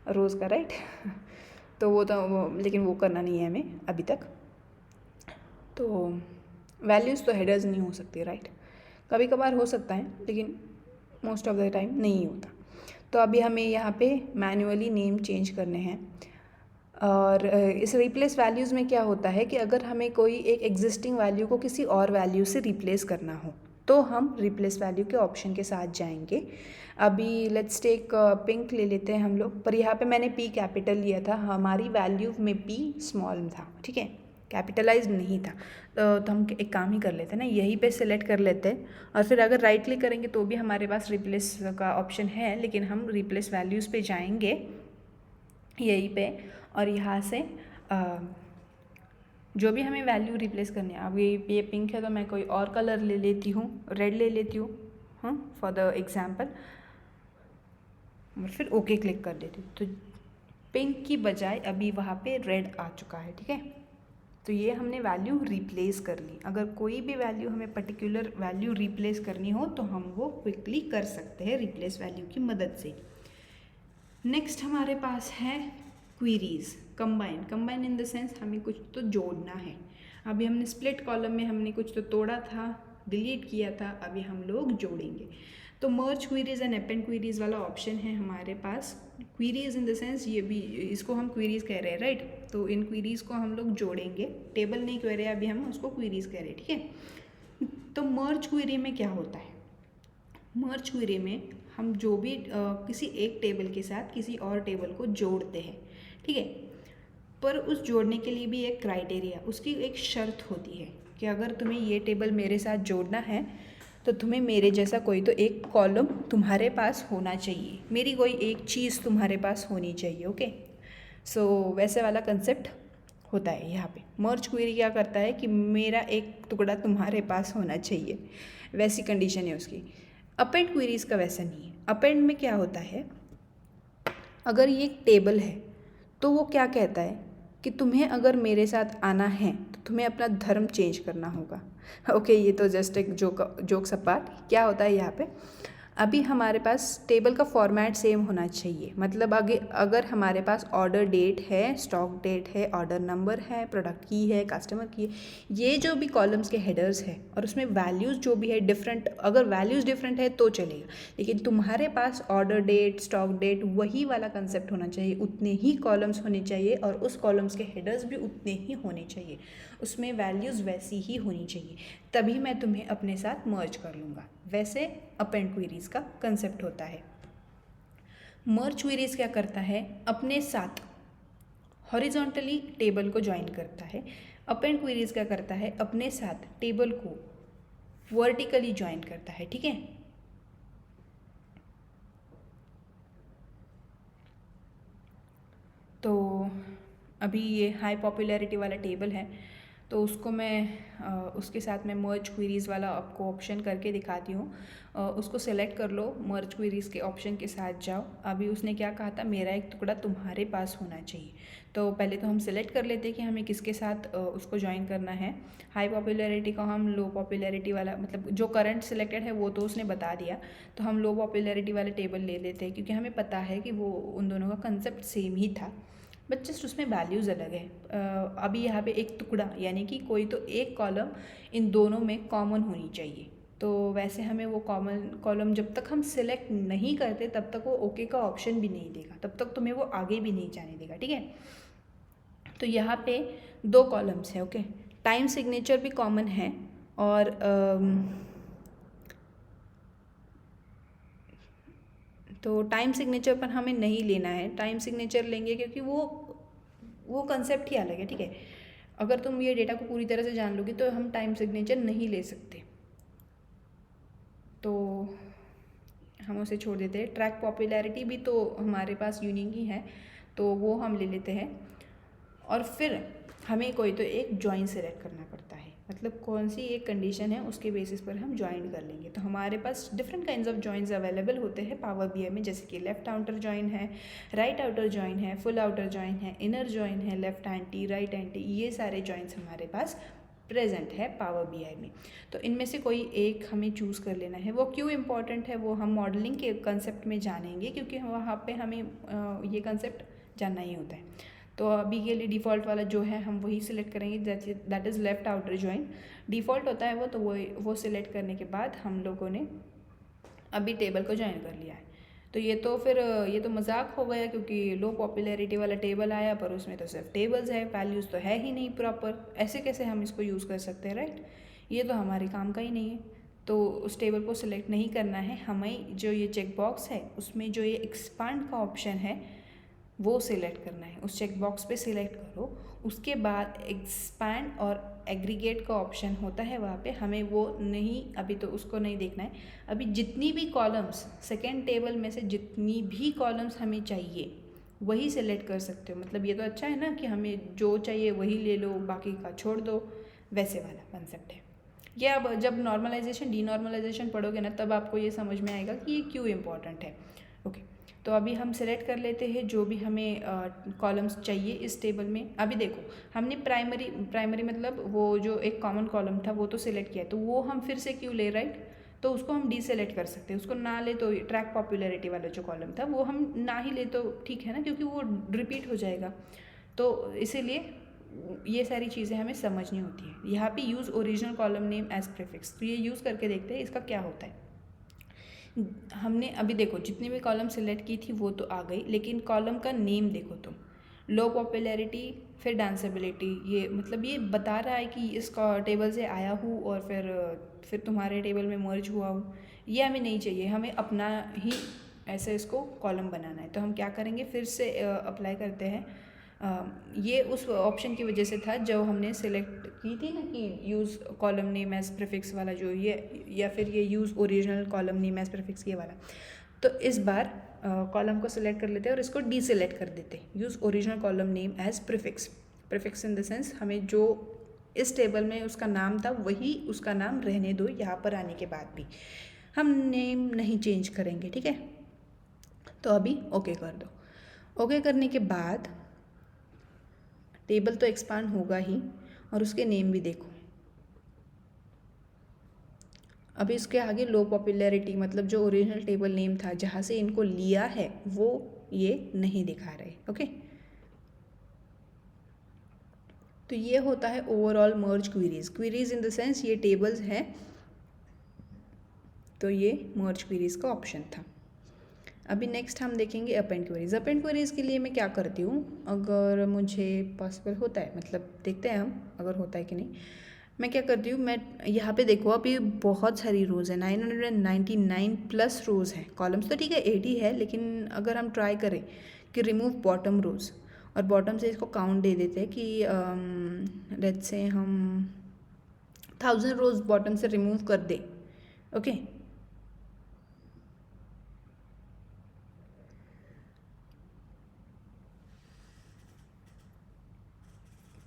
रोज़ का, राइट। तो वो तो लेकिन वो करना नहीं है हमें अभी तक। तो वैल्यूज़ तो हेडर्स नहीं हो सकती, राइट, कभी कभार हो सकता है लेकिन मोस्ट ऑफ द टाइम नहीं होता। तो अभी हमें यहाँ पे मैन्युअली नेम चेंज करने हैं। और इस रिप्लेस वैल्यूज़ में क्या होता है कि अगर हमें कोई एक एग्जिस्टिंग वैल्यू को किसी और वैल्यू से रिप्लेस करना हो तो हम रिप्लेस वैल्यू के ऑप्शन के साथ जाएंगे। अभी लेट्स टेक पिंक ले लेते हैं हम लोग, पर यहाँ पे मैंने पी कैपिटल लिया था, हमारी वैल्यू में पी स्मॉल था, ठीक है, कैपिटलाइज नहीं था। तो हम एक काम ही कर लेते हैं ना, यहीं पे सेलेक्ट कर लेते हैं और फिर अगर राइट क्लिक करेंगे तो भी हमारे पास रिप्लेस का ऑप्शन है, लेकिन हम रिप्लेस वैल्यूज़ पे जाएंगे यहीं पे, और यहाँ से जो भी हमें वैल्यू रिप्लेस करनी है। अब ये पिंक है तो मैं कोई और कलर ले लेती हूँ, रेड ले लेती हूँ, हाँ, फॉर द एग्जाम्पल, और फिर ओके क्लिक कर देती हूँ। तो पिंक की बजाय अभी वहाँ पे रेड आ चुका है, ठीक है। तो ये हमने वैल्यू रिप्लेस कर ली। अगर कोई भी वैल्यू हमें पर्टिकुलर वैल्यू रिप्लेस करनी हो तो हम वो क्विकली कर सकते हैं रिप्लेस वैल्यू की मदद से। नेक्स्ट हमारे पास है queries, combine in the sense हमें कुछ तो जोड़ना है। अभी हमने स्प्लिट कॉलम में हमने कुछ तो तोड़ा था, डिलीट किया था, अभी हम लोग जोड़ेंगे। तो मर्ज क्वेरीज एंड अपेंड क्वेरीज वाला ऑप्शन है हमारे पास। क्वेरीज इन द सेंस ये भी, इसको हम क्वेरीज कह रहे हैं राइट। तो इन क्वेरीज को हम लोग जोड़ेंगे, टेबल नहीं कह रहे अभी हम उसको क्वेरीज कह रहे हैं, ठीक है। तो मर्ज क्वेरी में क्या होता है, मर्ज क्वेरी में हम जो भी किसी एक टेबल के साथ किसी और टेबल को जोड़ते हैं, ठीक है। पर उस जोड़ने के लिए भी एक क्राइटेरिया, उसकी एक शर्त होती है कि अगर तुम्हें ये टेबल मेरे साथ जोड़ना है तो तुम्हें मेरे जैसा कोई तो एक कॉलम तुम्हारे पास होना चाहिए, मेरी कोई एक चीज़ तुम्हारे पास होनी चाहिए, ओके। सो वैसे वाला कंसेप्ट होता है यहाँ पे। मर्ज क्वेरी क्या करता है कि मेरा एक टुकड़ा तुम्हारे पास होना चाहिए, वैसी कंडीशन है उसकी। अपेंड क्वेरीज का वैसा नहीं है। अपेंड में क्या होता है, अगर ये एक टेबल है तो वो क्या कहता है कि तुम्हें अगर मेरे साथ आना है तो तुम्हें अपना धर्म चेंज करना होगा, ओके। ये तो जस्ट एक जोक्स अपार्ट। क्या होता है यहाँ पे, अभी हमारे पास टेबल का फॉर्मेट सेम होना चाहिए। मतलब अगर हमारे पास ऑर्डर डेट है, स्टॉक डेट है, ऑर्डर नंबर है, प्रोडक्ट की है, कस्टमर की है, ये जो भी कॉलम्स के हेडर्स है और उसमें वैल्यूज़ जो भी है डिफरेंट, अगर वैल्यूज़ डिफरेंट है तो चलेगा, लेकिन तुम्हारे पास ऑर्डर डेट, स्टॉक डेट वही वाला कंसेप्ट होना चाहिए, उतने ही कॉलम्स होने चाहिए और उस कॉलम्स के हेडर्स भी उतने ही होने चाहिए, उसमें वैल्यूज़ वैसी ही होनी चाहिए, तभी मैं तुम्हें अपने साथ मर्ज कर लूँगा। वैसे अपेंड क्वेरीज का कंसेप्ट होता है। मर्ज क्वेरीज क्या करता है, अपने साथ हॉरिजॉन्टली टेबल को ज्वाइन करता है। अपेंड क्वेरीज क्या करता है, अपने साथ टेबल को वर्टिकली ज्वाइन करता है, ठीक है। तो अभी ये हाई पॉपुलैरिटी वाला टेबल है, तो उसको मैं उसके साथ में मर्ज क्वेरीज वाला आपको ऑप्शन करके दिखाती हूँ। उसको सेलेक्ट कर लो, मर्ज क्वेरीज के ऑप्शन के साथ जाओ। अभी उसने क्या कहा था, मेरा एक टुकड़ा तुम्हारे पास होना चाहिए। तो पहले तो हम सेलेक्ट कर लेते हैं कि हमें किसके साथ उसको ज्वाइन करना है। हाई पॉपुलैरिटी को हम लो पॉपुलैरिटी वाला, मतलब जो करंट सिलेक्टेड है वो तो उसने बता दिया, तो हम लो पॉपुलैरिटी वाले टेबल ले लेते हैं, क्योंकि हमें पता है कि वो उन दोनों का कंसेप्ट सेम ही था, बट जस्ट उसमें वैल्यूज़ अलग है। अभी यहाँ पे एक टुकड़ा यानी कि कोई तो एक कॉलम इन दोनों में कॉमन होनी चाहिए। तो वैसे हमें वो कॉमन कॉलम जब तक हम सिलेक्ट नहीं करते तब तक वो ओके का ऑप्शन भी नहीं देगा, तब तक तुम्हें वो आगे भी नहीं जाने देगा, ठीक है। तो यहाँ पे 2 कॉलम्स हैं, ओके। टाइम सिग्नेचर भी कॉमन है और तो टाइम सिग्नेचर पर हमें नहीं लेना है। टाइम सिग्नेचर लेंगे क्योंकि वो कंसेप्ट ही अलग है, ठीक है। अगर तुम ये डेटा को पूरी तरह से जान लोगे तो हम टाइम सिग्नेचर नहीं ले सकते, तो हम उसे छोड़ देते हैं। ट्रैक पॉपुलैरिटी भी तो हमारे पास यूनिक ही है, तो वो हम ले लेते हैं। और फिर हमें कोई तो एक जॉइन सेलेक्ट करना पड़ता है, मतलब कौन सी एक कंडीशन है उसके बेसिस पर हम ज्वाइन कर लेंगे। तो हमारे पास different kinds of joins available होते हैं पावर बीआई में, जैसे कि लेफ्ट आउटर जॉइन है, राइट आउटर जॉइन है, फुल आउटर जॉइन है, इनर जॉइन है, लेफ्ट एंटी, राइट एंटी, ये सारे जॉइंस हमारे पास प्रेजेंट है पावर बीआई में। तो इनमें से कोई एक हमें चूज़ कर लेना है। वो क्यों इम्पॉर्टेंट है वो हम मॉडलिंग के कंसेप्ट में जानेंगे, क्योंकि वहाँ पे हमें ये कंसेप्ट जानना ही होता है। तो अभी के लिए डिफ़ॉल्ट वाला जो है हम वही सिलेक्ट करेंगे, that is left outer join. Default होता है वो, तो वो सिलेक्ट करने के बाद हम लोगों ने अभी टेबल को ज्वाइन कर लिया है। तो ये तो मजाक हो गया, क्योंकि लो पॉपुलैरिटी वाला टेबल आया पर उसमें तो सिर्फ टेबल्स है, वैल्यूज़ तो है ही नहीं प्रॉपर, ऐसे कैसे हम इसको यूज़ कर सकते हैं, राइट। ये तो हमारे काम का ही नहीं है। तो उस टेबल को सिलेक्ट नहीं करना है हमें, जो ये चेक बॉक्स है उसमें जो ये एक्सपांड का ऑप्शन है वो सिलेक्ट करना है। उस चेक बॉक्स पे सिलेक्ट करो, उसके बाद एक्सपैंड और एग्रीगेट का ऑप्शन होता है वहाँ पे, हमें वो नहीं, अभी तो उसको नहीं देखना है। अभी जितनी भी कॉलम्स सेकेंड टेबल में से जितनी भी कॉलम्स हमें चाहिए वही सिलेक्ट कर सकते हो। मतलब ये तो अच्छा है ना कि हमें जो चाहिए वही ले लो, बाकी का छोड़ दो, वैसे वाला कंसेप्ट है ये। अब जब नॉर्मलाइजेशन डीनॉर्मलाइजेशन पढ़ोगे ना तब आपको ये समझ में आएगा कि ये क्यों इम्पॉर्टेंट है, ओके। तो अभी हम सेलेक्ट कर लेते हैं जो भी हमें कॉलम्स चाहिए इस टेबल में। अभी देखो हमने प्राइमरी मतलब वो जो एक कॉमन कॉलम था वो तो सिलेक्ट किया, तो वो हम फिर से क्यों ले, राइट। तो उसको हम डीसेलेक्ट कर सकते हैं। उसको ना ले तो ट्रैक पॉपुलैरिटी वाला जो कॉलम था वो हम ना ही ले तो ठीक है ना, क्योंकि वो रिपीट हो जाएगा। तो इसीलिए ये सारी चीज़ें हमें समझनी होती है। यहाँ पे use original column name as prefix, तो ये यूज़ करके देखते हैं इसका क्या होता है। हमने अभी देखो जितनी भी कॉलम सिलेक्ट की थी वो तो आ गई, लेकिन कॉलम का नेम देखो तुम, लो पॉपुलैरिटी फिर डांसेबिलिटी, ये मतलब ये बता रहा है कि इसका टेबल से आया हूँ और फिर तुम्हारे टेबल में मर्ज हुआ हूँ। ये हमें नहीं चाहिए, हमें अपना ही ऐसे इसको कॉलम बनाना है। तो हम क्या करेंगे, फिर से अप्लाई करते हैं। ये उस ऑप्शन की वजह से था जो हमने सेलेक्ट की थी ना कि use column name as prefix वाला जो ये, या फिर ये use original column name as prefix ये वाला। तो इस बार कॉलम को सिलेक्ट कर लेते हैं और इसको डीसेलेक्ट कर देते हैं। Use original column name as prefix, prefix in the sense हमें जो इस टेबल में उसका नाम था वही उसका नाम रहने दो, यहाँ पर आने के बाद भी हम नेम नहीं चेंज करेंगे, ठीक है। तो अभी ओके कर दो। ओके करने के बाद टेबल तो एक्सपांड होगा ही और उसके नेम भी देखो। अभी इसके आगे लो पॉपुलैरिटी, मतलब जो ओरिजिनल टेबल नेम था जहाँ से इनको लिया है वो ये नहीं दिखा रहे, ओके। तो ये होता है overall merge queries. Queries in the sense ये टेबल्स हैं, तो ये मर्ज क्वेरीज का ऑप्शन था। अभी नेक्स्ट हम देखेंगे अपेंड क्वेरीज। अपेंड क्वेरीज के लिए मैं क्या करती हूँ, अगर मुझे पॉसिबल होता है, मतलब देखते हैं हम अगर होता है कि नहीं। मैं क्या करती हूँ, मैं यहाँ पे देखो अभी बहुत सारी रोज़ है, 999 प्लस रोज़ हैं। कॉलम्स तो ठीक है 80 है, लेकिन अगर हम ट्राई करें कि रिमूव बॉटम रोज़, और बॉटम से इसको काउंट दे देते हैं कि लेट्स से हम 1000 रोज़ बॉटम से रिमूव कर दे, ओके।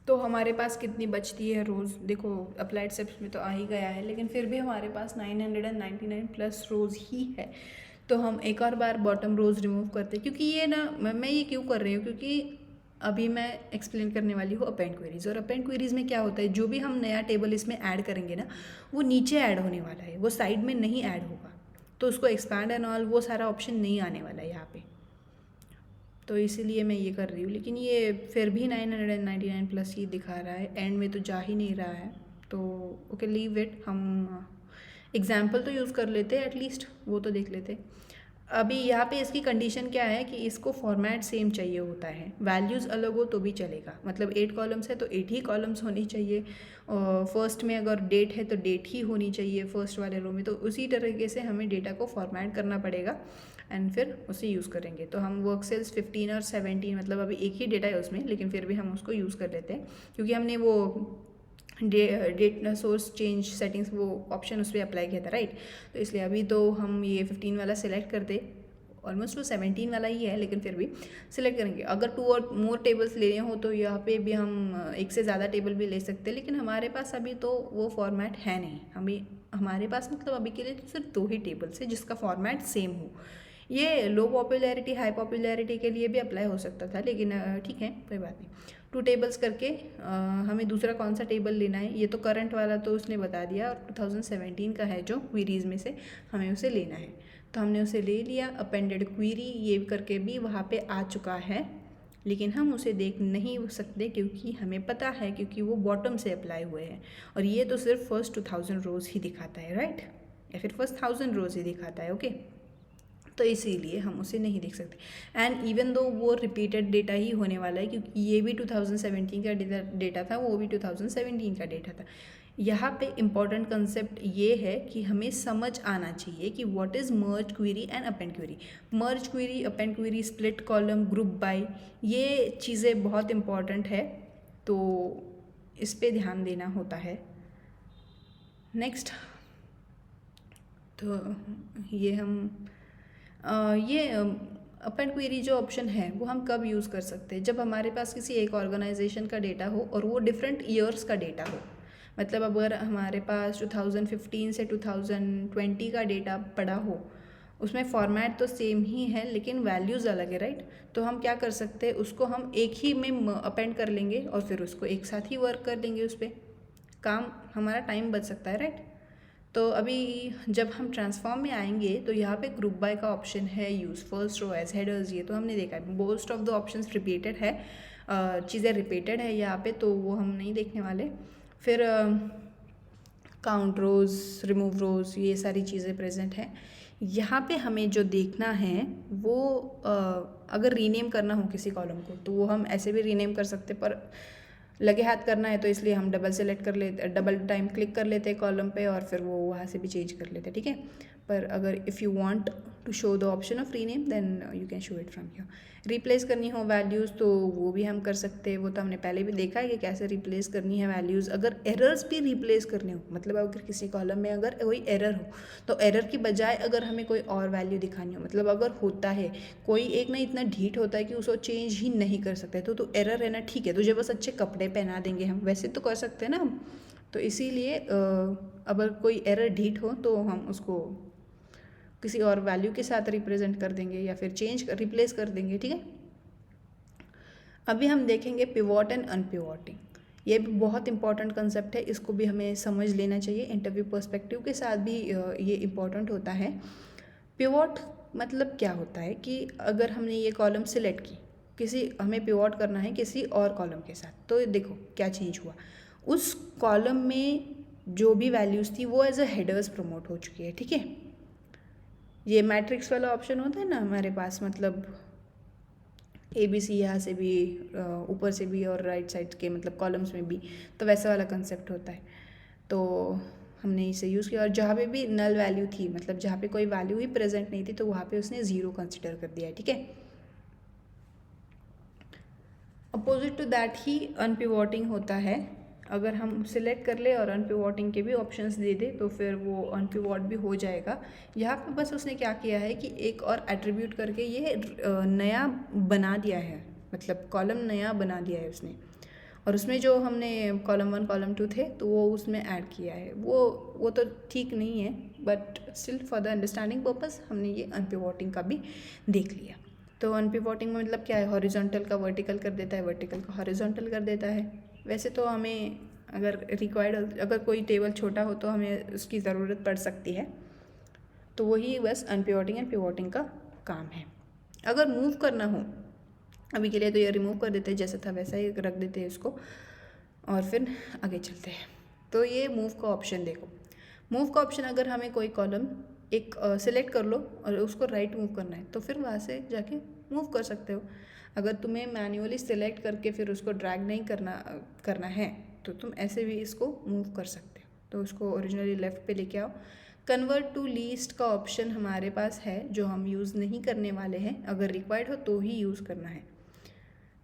तो हमारे पास कितनी बचती है रोज़, देखो अप्लाइड स्टेप्स में तो आ ही गया है, लेकिन फिर भी हमारे पास 999 प्लस रोज़ ही है। तो हम एक और बार बॉटम रोज़ रिमूव करते हैं, क्योंकि ये ना मैं ये क्यों कर रही हूँ, क्योंकि अभी मैं एक्सप्लेन करने वाली हूँ अपेंड क्वेरीज। और अपेंड क्वेरीज में क्या होता है, जो भी हम नया टेबल इसमें ऐड करेंगे ना वो नीचे ऐड होने वाला है, वो साइड में नहीं ऐड होगा। तो उसको एक्सपैंड एंड ऑल वो सारा ऑप्शन नहीं आने वाला है यहाँ पे, तो इसीलिए मैं ये कर रही हूँ। लेकिन ये फिर भी 999 प्लस ही दिखा रहा है, एंड में तो जा ही नहीं रहा है। तो ओके लीव इट, हम एग्जाम्पल तो यूज़ कर लेते हैं एटलीस्ट, वो तो देख लेते। अभी यहाँ पे इसकी कंडीशन क्या है कि इसको फॉर्मेट सेम चाहिए होता है, वैल्यूज़ अलग हो तो भी चलेगा। मतलब 8 कॉलम्स है तो 8 ही कॉलम्स होनी चाहिए, और फर्स्ट में अगर डेट है तो डेट ही होनी चाहिए फर्स्ट वाले रो में। तो उसी तरीके से हमें डेटा को फॉर्मेट करना पड़ेगा एंड फिर उसे यूज़ करेंगे। तो हम वर्क सेल्स 15 और 17, मतलब अभी एक ही डेटा है उसमें, लेकिन फिर भी हम उसको यूज़ कर लेते हैं क्योंकि हमने वो डेट सोर्स चेंज सेटिंग्स वो ऑप्शन उस पर अप्लाई किया था, राइट। तो इसलिए अभी तो हम ये 15 वाला सिलेक्ट करते, ऑलमोस्ट वो 17 वाला ही है, लेकिन फिर भी सिलेक्ट करेंगे। अगर 2 और मोर टेबल्स लेने हो तो यहाँ पे भी हम एक से ज़्यादा टेबल भी ले सकते हैं, लेकिन हमारे पास अभी तो वो फॉर्मेट है नहीं। हमारे पास मतलब अभी के लिए तो सिर्फ 2 ही टेबल्स है जिसका फॉर्मेट सेम हो। ये लो पॉपुलैरिटी हाई पॉपुलैरिटी के लिए भी अप्लाई हो सकता था, लेकिन ठीक है कोई बात नहीं। 2 टेबल्स करके हमें दूसरा कौन सा टेबल लेना है, ये तो करंट वाला तो उसने बता दिया, और 2017 का है जो क्वेरीज में से हमें उसे लेना है, तो हमने उसे ले लिया। अपेंडेड क्वेरी ये करके भी वहाँ पे आ चुका है, लेकिन हम उसे देख नहीं सकते क्योंकि हमें पता है, क्योंकि वो बॉटम से अप्लाई हुए हैं, और ये तो सिर्फ फर्स्ट 2000 रोज़ ही दिखाता है, राइट, या फिर फर्स्ट 1000 रोज़ ही दिखाता है, ओके। तो इसीलिए हम उसे नहीं देख सकते। एंड इवन दो वो रिपीटेड डेटा ही होने वाला है, क्योंकि ये भी 2017 का डेटा था, वो भी 2017 का डेटा था। यहाँ पे इम्पॉर्टेंट कंसेप्ट ये है कि हमें समझ आना चाहिए कि what is merge query and append query. Merge query, append query, split column, group by, ये चीज़ें बहुत इम्पॉर्टेंट है, तो इस पे ध्यान देना होता है। नेक्स्ट, तो ये हम ये अपेंड क्वेरी जो ऑप्शन है वो हम कब यूज़ कर सकते हैं, जब हमारे पास किसी एक ऑर्गेनाइजेशन का डेटा हो और वो डिफरेंट ईयर्स का डेटा हो। मतलब अगर हमारे पास 2015 से 2020 का डेटा पड़ा हो, उसमें फॉर्मेट तो सेम ही है लेकिन वैल्यूज़ अलग है, राइट। तो हम क्या कर सकते हैं, उसको हम एक ही में अपेंड कर लेंगे और फिर उसको एक साथ ही वर्क कर देंगे, उस पर काम हमारा टाइम बच सकता है, राइट। तो अभी जब हम ट्रांसफॉर्म में आएंगे तो यहाँ पे ग्रुप बाय का ऑप्शन है, use first row as headers, ये तो हमने देखा है। Most of the options repeated है, चीज़ें रिपीटेड है यहाँ पे, तो वो हम नहीं देखने वाले। फिर काउंट रोज़, रिमूव रोज़, ये सारी चीज़ें प्रेजेंट हैं। यहाँ पे हमें जो देखना है वो अगर रीनेम करना हो किसी कॉलम को तो वो हम ऐसे भी रीनेम कर सकते, पर लगे हाथ करना है तो इसलिए हम डबल सेलेक्ट कर लेते, डबल टाइम क्लिक कर लेते हैं कॉलम पे और फिर वो वहाँ से भी चेंज कर लेते हैं, ठीक है। पर अगर if you want to show the option of rename then you can show it from here. Replace करनी हो वैल्यूज़ तो वो भी हम कर सकते हैं, वो तो हमने पहले भी देखा है कि कैसे रिप्लेस करनी है वैल्यूज़। अगर एरर्स भी रिप्लेस करने हो, मतलब अगर किसी कॉलम में अगर कोई एरर हो तो एरर की बजाय अगर हमें कोई और वैल्यू दिखानी हो, मतलब अगर होता है कोई एक ना इतना ढीठ होता है कि उसको चेंज ही नहीं कर सकते, तो एरर है ना, ठीक है तुझे बस अच्छे कपड़े पहना देंगे हम, वैसे तो कर सकते हैं ना हम। तो इसीलिए अगर कोई एरर ढीठ हो तो हम उसको किसी और वैल्यू के साथ रिप्रेजेंट कर देंगे या फिर रिप्लेस कर देंगे, ठीक है। अभी हम देखेंगे पिवोट एंड अनपिवोटिंग। ये भी बहुत इंपॉर्टेंट कंसेप्ट है, इसको भी हमें समझ लेना चाहिए, इंटरव्यू पर्सपेक्टिव के साथ भी ये इम्पॉर्टेंट होता है। पिवोट मतलब क्या होता है कि अगर हमने ये कॉलम सिलेक्ट की, किसी हमें पिवोट करना है किसी और कॉलम के साथ, तो देखो क्या चेंज हुआ, उस कॉलम में जो भी वैल्यूज़ थी वो एज अ हेडर्स प्रमोट हो चुकी है, ठीक है। ये मैट्रिक्स वाला ऑप्शन होता है ना हमारे पास, मतलब ABC यहाँ से भी, ऊपर से भी और राइट साइड के मतलब कॉलम्स में भी, तो वैसा वाला कंसेप्ट होता है। तो हमने इसे यूज़ किया और जहाँ पे भी नल वैल्यू थी, मतलब जहाँ पे कोई वैल्यू ही प्रेजेंट नहीं थी, तो वहाँ पे उसने 0 कंसिडर कर दिया है, ठीक है। अपोजिट टू दैट ही अनपिवोटिंग होता है। अगर हम सिलेक्ट कर ले और अनपिवोटिंग के भी ऑप्शंस दे दे तो फिर वो अनपिवोट भी हो जाएगा। यहाँ पे बस उसने क्या किया है कि एक और एट्रीब्यूट करके ये नया बना दिया है, मतलब कॉलम नया बना दिया है उसने, और उसमें जो हमने कॉलम 1 कॉलम 2 थे तो वो उसमें ऐड किया है, वो तो ठीक नहीं है, but still for the understanding purpose हमने ये अनपिवोटिंग का भी देख लिया। तो अनपिवोटिंग में मतलब क्या है, हॉरिजॉन्टल का वर्टिकल कर देता है, वर्टिकल का हॉरिजॉन्टल कर देता है। वैसे तो हमें अगर रिक्वायर्ड, अगर कोई टेबल छोटा हो तो हमें उसकी ज़रूरत पड़ सकती है, तो वही बस अनपिवोटिंग एंड पिवोटिंग का काम है। अगर मूव करना हो, अभी के लिए तो ये रिमूव कर देते हैं, जैसा था वैसा ही रख देते हैं इसको और फिर आगे चलते हैं। तो ये मूव का ऑप्शन देखो, मूव का ऑप्शन अगर हमें कोई कॉलम एक सिलेक्ट कर लो और उसको राइट मूव करना है तो फिर वहाँ से जाके मूव कर सकते हो। अगर तुम्हें मैन्युअली सिलेक्ट करके फिर उसको ड्रैग नहीं करना है तो तुम ऐसे भी इसको मूव कर सकते हो। तो उसको ओरिजिनली लेफ़्ट पे लेके आओ। कन्वर्ट टू लीस्ट का ऑप्शन हमारे पास है जो हम यूज़ नहीं करने वाले हैं, अगर रिक्वायर्ड हो तो ही यूज़ करना है।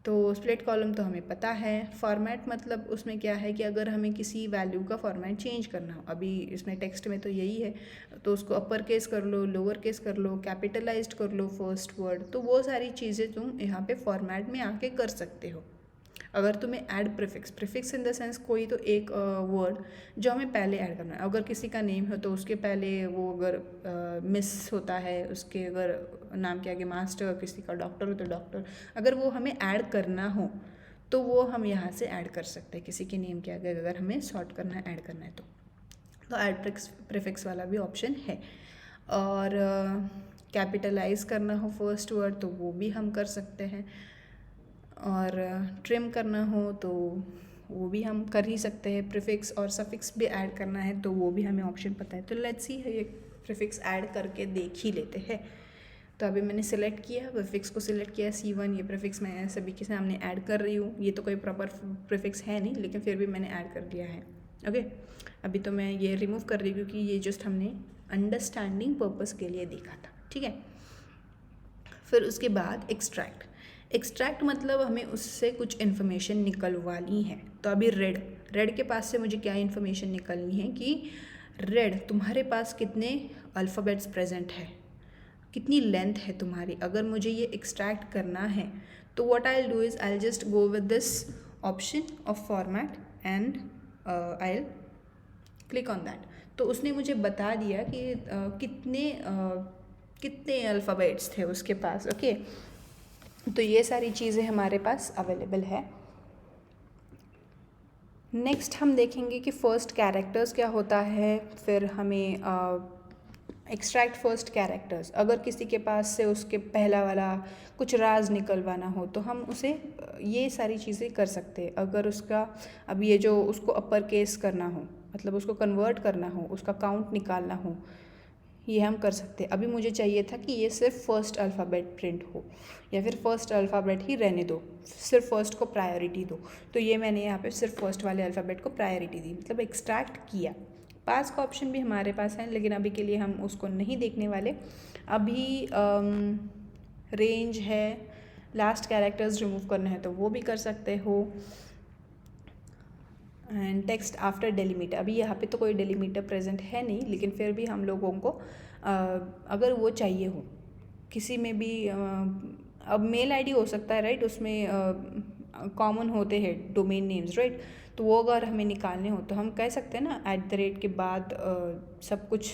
तो स्प्लिट कॉलम तो हमें पता है। फॉर्मेट मतलब उसमें क्या है कि अगर हमें किसी वैल्यू का फॉर्मेट चेंज करना हो, अभी इसमें टेक्स्ट में तो यही है, तो उसको अपर केस कर लो, लोअर केस कर लो, कैपिटलाइज्ड कर लो फर्स्ट वर्ड, तो वो सारी चीज़ें तुम यहाँ पे फॉर्मेट में आके कर सकते हो। अगर तुम्हें add prefix in the sense कोई तो एक वर्ड जो हमें पहले ऐड करना है, अगर किसी का नेम हो तो उसके पहले वो अगर मिस होता है, उसके अगर नाम के आगे मास्टर, किसी का डॉक्टर हो तो डॉक्टर, अगर वो हमें ऐड करना हो तो वो हम यहाँ से ऐड कर सकते हैं। किसी के नेम के आगे अगर हमें सॉर्ट करना है, ऐड करना है तो ऐड प्रीफिक्स वाला भी ऑप्शन है। और कैपिटलाइज करना हो फर्स्ट वर्ड तो वो भी हम कर सकते हैं, और ट्रिम करना हो तो वो भी हम कर ही सकते हैं। प्रीफिक्स और सफिक्स भी ऐड करना है तो वो भी हमें ऑप्शन पता है। तो लेट्स सी ये प्रीफिक्स ऐड करके देख ही लेते हैं। तो अभी मैंने सेलेक्ट किया, प्रीफिक्स को सिलेक्ट किया C1, ये प्रीफिक्स मैं सभी के सामने ऐड कर रही हूँ। ये तो कोई प्रॉपर प्रीफिक्स है नहीं लेकिन फिर भी मैंने ऐड कर दिया है। ओके, अभी तो मैं ये रिमूव कर रही हूँ क्योंकि ये जस्ट हमने अंडरस्टैंडिंग पर्पस के लिए देखा था, ठीक है। फिर उसके बाद एक्सट्रैक्ट मतलब हमें उससे कुछ इन्फॉर्मेशन निकलवानी है। तो अभी रेड के पास से मुझे क्या इन्फॉर्मेशन निकलनी है कि रेड तुम्हारे पास कितने अल्फ़ाबेट्स प्रेजेंट है, कितनी लेंथ है तुम्हारी। अगर मुझे ये एक्सट्रैक्ट करना है तो what I will do is I will just go with this option of format and I will click on that. तो उसने मुझे बता दिया कि कितने अल्फ़ाबेट्स थे उसके पास। ओके, तो ये सारी चीज़ें हमारे पास अवेलेबल है। नेक्स्ट हम देखेंगे कि फ़र्स्ट कैरेक्टर्स क्या होता है, फिर हमें एक्सट्रैक्ट फर्स्ट कैरेक्टर्स। अगर किसी के पास से उसके पहला वाला कुछ राज निकलवाना हो तो हम उसे ये सारी चीज़ें कर सकते हैं। अगर उसका अब ये जो उसको अपर केस करना हो, मतलब उसको कन्वर्ट करना हो, उसका काउंट निकालना हो, ये हम कर सकते हैं। अभी मुझे चाहिए था कि ये सिर्फ फर्स्ट अल्फ़ाबेट प्रिंट हो या फिर फर्स्ट अल्फ़ाबेट ही रहने दो, सिर्फ फर्स्ट को प्रायोरिटी दो। तो ये मैंने यहाँ पे सिर्फ फर्स्ट वाले अल्फ़ाबेट को प्रायोरिटी दी, मतलब एक्सट्रैक्ट किया। पास का ऑप्शन भी हमारे पास है, लेकिन अभी के लिए हम उसको नहीं देखने वाले। अभी रेंज है, लास्ट कैरेक्टर्स रिमूव करने हैं तो वो भी कर सकते हो। एंड टेक्स्ट आफ्टर डेलीमीटर, अभी यहाँ पे तो कोई डेलीमीटर प्रेजेंट है नहीं, लेकिन फिर भी हम लोगों को अगर वो चाहिए हो किसी में भी, अब मेल आईडी हो सकता है राइट, उसमें कॉमन होते हैं डोमेन नेम्स राइट, तो वो अगर हमें निकालने हो तो हम कह सकते हैं ना @ के बाद सब कुछ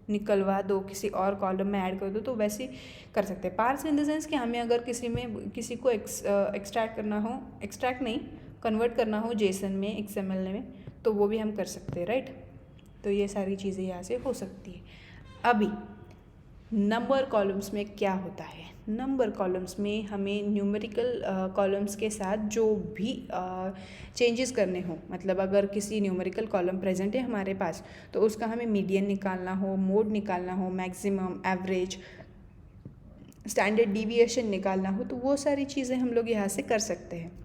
निकलवा दो, किसी और कॉलम में ऐड कर दो, तो वैसे कर सकते हैं। पार्स इन द सेंस कि हमें अगर किसी को एक्सट्रैक्ट करना हो, एक्सट्रैक्ट नहीं कन्वर्ट करना हो जेसन में, XML में, तो वो भी हम कर सकते हैं राइट। तो ये सारी चीज़ें यहाँ से हो सकती है। अभी नंबर कॉलम्स में क्या होता है, नंबर कॉलम्स में हमें न्यूमेरिकल कॉलम्स के साथ जो भी चेंजेस करने हो, मतलब अगर किसी न्यूमेरिकल कॉलम प्रेजेंट है हमारे पास तो उसका हमें मीडियन निकालना हो, मोड निकालना हो, मैक्सिमम, एवरेज, स्टैंडर्ड डिविएशन निकालना हो, तो वो सारी चीज़ें हम लोग यहाँ से कर सकते हैं।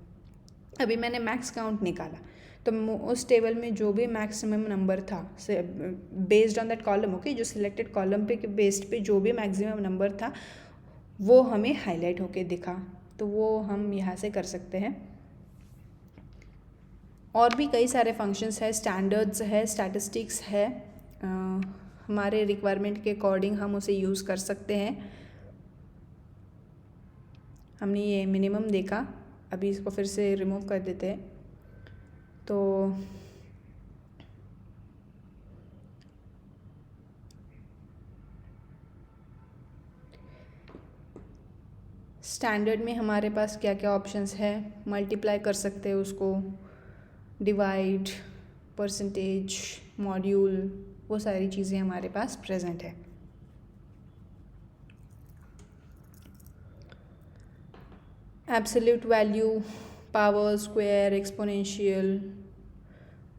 अभी मैंने मैक्स काउंट निकाला तो उस टेबल में जो भी मैक्सिमम नंबर था based on that column, okay, जो सिलेक्टेड कॉलम पे बेस्ड पे जो भी मैक्सिमम नंबर था वो हमें हाईलाइट होके दिखा, तो वो हम यहाँ से कर सकते हैं। और भी कई सारे फंक्शंस है, स्टैंडर्ड्स है, स्टैटिस्टिक्स है, हमारे रिक्वायरमेंट के अकॉर्डिंग हम उसे यूज़ कर सकते हैं। हमने ये मिनिमम देखा, अभी इसको फिर से रिमूव कर देते हैं। तो स्टैंडर्ड में हमारे पास क्या क्या ऑप्शंस है, मल्टीप्लाई कर सकते हैं उसको, डिवाइड, परसेंटेज, मॉड्यूल, वो सारी चीज़ें हमारे पास प्रेजेंट है। Absolute value, power, square, exponential,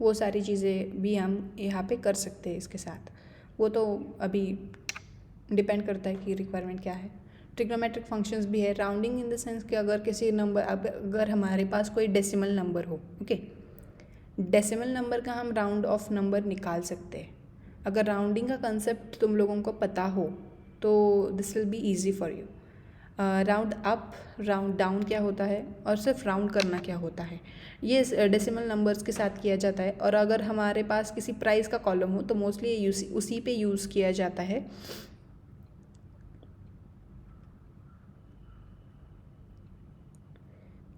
वो सारी चीज़ें भी हम यहाँ पे कर सकते हैं इसके साथ। वो तो अभी डिपेंड करता है कि रिक्वायरमेंट क्या है। ट्रिग्नोमेट्रिक फंक्शंस भी है, राउंडिंग इन द सेंस कि अगर किसी नंबर, अगर हमारे पास कोई डेसिमल नंबर हो, ओके, डेसिमल नंबर का हम राउंड ऑफ नंबर निकाल सकते हैं। अगर राउंडिंग का कंसेप्ट तुम लोगों को पता हो तो this will be easy for you. Round up, round down क्या होता है, और सिर्फ राउंड करना क्या होता है, ये डेसिमल नंबर्स के साथ किया जाता है। और अगर हमारे पास किसी प्राइस का कॉलम हो तो मोस्टली ये उसी पे यूज़ किया जाता है।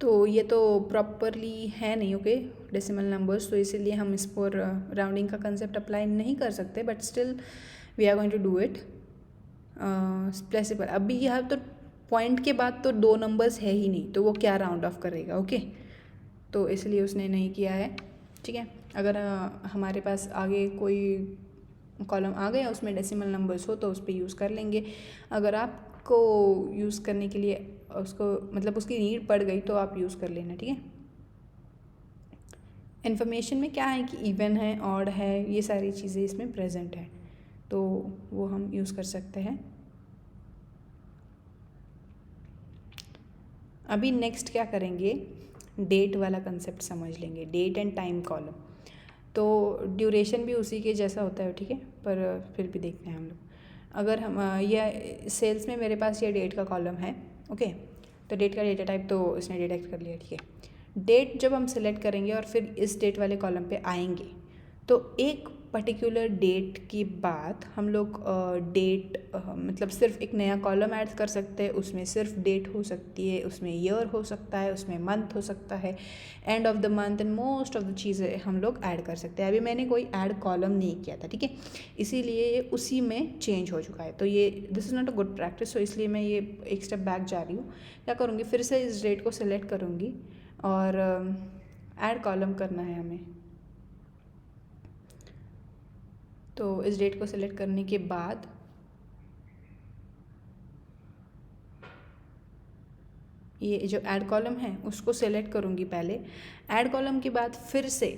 तो ये तो प्रॉपरली है नहीं, ओके, डेसिमल नंबर्स, तो इसीलिए हम इस पर राउंडिंग का कंसेप्ट अप्लाई नहीं कर सकते, but still we are going to do it. स्प्लेसिबल, अभी यहाँ तो पॉइंट के बाद तो 2 नंबर्स है ही नहीं, तो वो क्या राउंड ऑफ करेगा, ओके, तो इसलिए उसने नहीं किया है, ठीक है। अगर हमारे पास आगे कोई कॉलम आ गया उसमें डेसिमल नंबर्स हो तो उस पर यूज़ कर लेंगे। अगर आपको यूज़ करने के लिए उसको, मतलब उसकी नीड पड़ गई तो आप यूज़ कर लेना, ठीक है। इन्फॉर्मेशन में क्या है कि इवन है, ऑड है, ये सारी चीज़ें इसमें प्रेजेंट है, तो वो हम यूज़ कर सकते हैं। अभी नेक्स्ट क्या करेंगे, डेट वाला कंसेप्ट समझ लेंगे, डेट एंड टाइम कॉलम। तो ड्यूरेशन भी उसी के जैसा होता है, ठीक है, पर फिर भी देखते हैं हम लोग। अगर हम ये सेल्स में मेरे पास ये डेट का कॉलम है, ओके, तो डेट का डेटा टाइप तो इसने डिटेक्ट कर लिया, ठीक है। डेट जब हम सिलेक्ट करेंगे और फिर इस डेट वाले कॉलम पे आएंगे तो एक पर्टिकुलर डेट के बाद हम लोग डेट मतलब सिर्फ एक नया कॉलम ऐड कर सकते हैं, उसमें सिर्फ डेट हो सकती है, उसमें ईयर हो सकता है, उसमें मंथ हो सकता है, and of the month and most of the चीज़ें हम लोग ऐड कर सकते हैं। अभी मैंने कोई ऐड कॉलम नहीं किया था, ठीक है, इसीलिए ये उसी में चेंज हो चुका है। तो ये this is not a good practice, तो इसलिए मैं ये एक स्टेप बैक जा रही हूँ। क्या करूँगी, फिर से इस डेट को सिलेक्ट करूँगी और ऐड कॉलम करना है हमें, तो इस डेट को सिलेक्ट करने के बाद ये जो ऐड कॉलम है उसको सेलेक्ट करूँगी पहले। ऐड कॉलम के बाद फिर से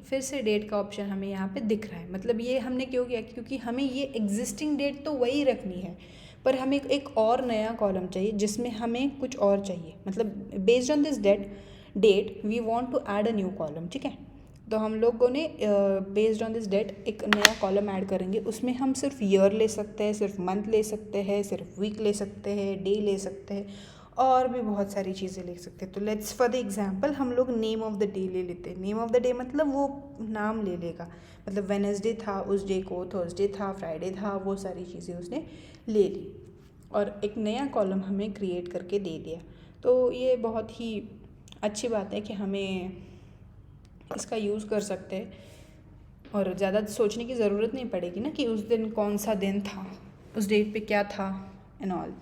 फिर से डेट का ऑप्शन हमें यहाँ पे दिख रहा है। मतलब ये हमने क्यों किया, क्योंकि हमें ये एग्जिस्टिंग डेट तो वही रखनी है, पर हमें एक और नया कॉलम चाहिए जिसमें हमें कुछ और चाहिए। मतलब based on this date we want to add a new column. ठीक है, तो हम लोगों ने बेस्ड ऑन दिस डेट एक नया कॉलम ऐड करेंगे। उसमें हम सिर्फ ईयर ले सकते हैं, सिर्फ मंथ ले सकते हैं, सिर्फ वीक ले सकते हैं, डे ले सकते हैं, और भी बहुत सारी चीज़ें ले सकते हैं। तो लेट्स फॉर द एग्जांपल हम लोग नेम ऑफ द डे ले लेते हैं। नेम ऑफ द डे मतलब वो नाम ले लेगा। मतलब वेडनेसडे था, उस डे को थर्सडे था, फ्राइडे था, वो सारी चीज़ें उसने ले ली और एक नया कॉलम हमें क्रिएट करके दे दिया। तो ये बहुत ही अच्छी बात है कि हमें इसका यूज़ कर सकते हैं और ज़्यादा सोचने की ज़रूरत नहीं पड़ेगी ना कि उस दिन कौन सा दिन था, उस डेट पे क्या था एंड ऑल।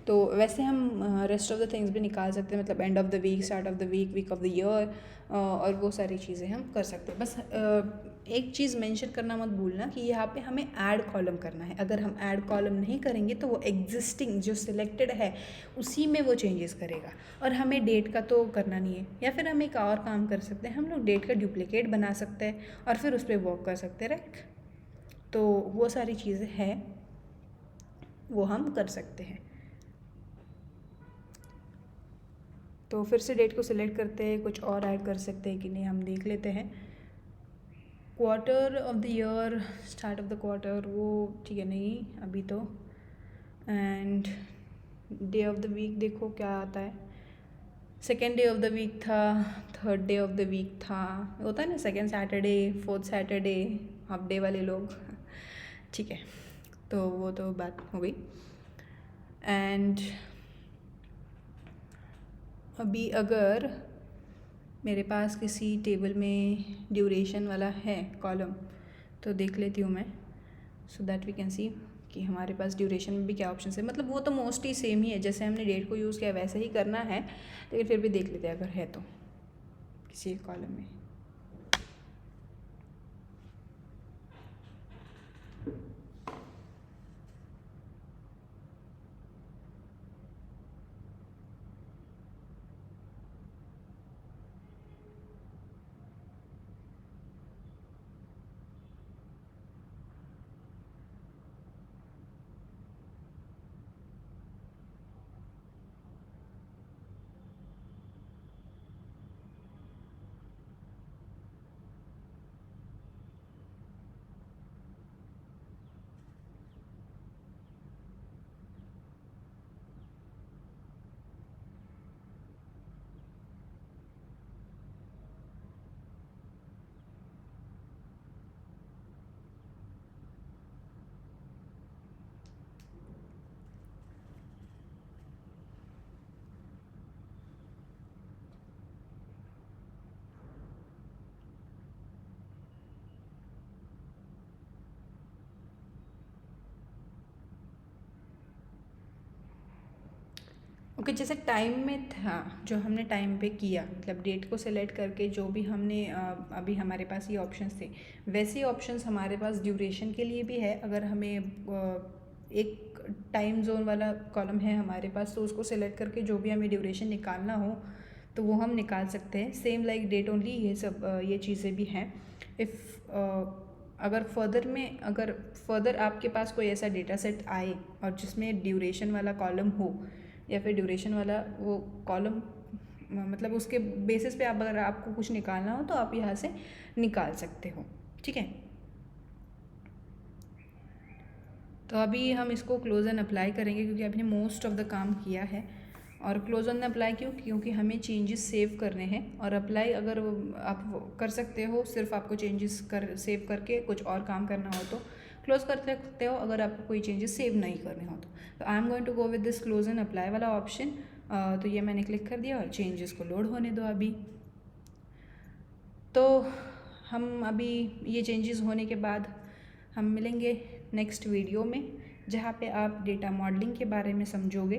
तो वैसे हम रेस्ट ऑफ द थिंग्स भी निकाल सकते हैं। मतलब end of the week, start of the week, week of the year, और वो सारी चीज़ें हम कर सकते हैं। बस एक चीज़ मेंशन करना मत भूलना कि यहाँ पे हमें ऐड कॉलम करना है। अगर हम ऐड कॉलम नहीं करेंगे तो वो एग्जिस्टिंग जो सिलेक्टेड है उसी में वो चेंजेस करेगा, और हमें डेट का तो करना नहीं है। या फिर हम एक और काम कर सकते हैं, हम लोग डेट का डुप्लीकेट बना सकते हैं और फिर उस पर वर्क कर सकते हैं, राइट। तो वो सारी चीज़ें हैं, वो हम कर सकते हैं। तो फिर से डेट को सिलेक्ट करते हैं, कुछ और ऐड कर सकते हैं कि नहीं हम देख लेते हैं। Quarter of the year, start of the quarter, वो ठीक है नहीं अभी तो। And day of the week देखो क्या आता है। Second day of the week था, third day of the week था, होता है ना second Saturday, fourth Saturday, half day वाले लोग। ठीक है, तो वो तो बात हो गई। एंड अभी अगर मेरे पास किसी टेबल में ड्यूरेशन वाला है कॉलम तो देख लेती हूँ मैं, so that we can see कि हमारे पास ड्यूरेशन में भी क्या ऑप्शन है। मतलब वो तो मोस्टली सेम ही है, जैसे हमने डेट को यूज़ किया वैसे ही करना है, लेकिन फिर भी देख लेते हैं अगर है तो किसी एक कॉलम में। ओके, जैसे टाइम में था जो हमने टाइम पे किया, मतलब डेट को सेलेक्ट करके जो भी हमने अभी हमारे पास ये ऑप्शंस थे, वैसे ही ऑप्शंस हमारे पास ड्यूरेशन के लिए भी है। अगर हमें एक टाइम जोन वाला कॉलम है हमारे पास, तो उसको सेलेक्ट करके जो भी हमें ड्यूरेशन निकालना हो तो वो हम निकाल सकते हैं। सेम लाइक डेट ओनली, ये सब ये चीज़ें भी हैं। अगर फर्दर आपके पास कोई ऐसा डेटा सेट आए और जिसमें ड्यूरेशन वाला कॉलम हो, या फिर ड्यूरेशन वाला वो कॉलम, मतलब उसके बेसिस पे आप अगर आपको कुछ निकालना हो तो आप यहाँ से निकाल सकते हो। ठीक है, तो अभी हम इसको क्लोज एंड अप्लाई करेंगे क्योंकि आपने मोस्ट ऑफ द काम किया है। और क्लोज एंड अप्लाई क्योंकि हमें चेंजेस सेव करने हैं, और अप्लाई अगर आप कर सकते हो, सिर्फ आपको चेंजेस सेव करके कुछ और काम करना हो तो क्लोज कर सकते हो, अगर आपको कोई चेंजेस सेव नहीं करने हो तो I am going to go with this close and apply वाला ऑप्शन। तो ये मैंने क्लिक कर दिया और चेंजेस को लोड होने दो अभी। तो हम अभी ये चेंजेस होने के बाद हम मिलेंगे नेक्स्ट वीडियो में, जहाँ पे आप डेटा मॉडलिंग के बारे में समझोगे।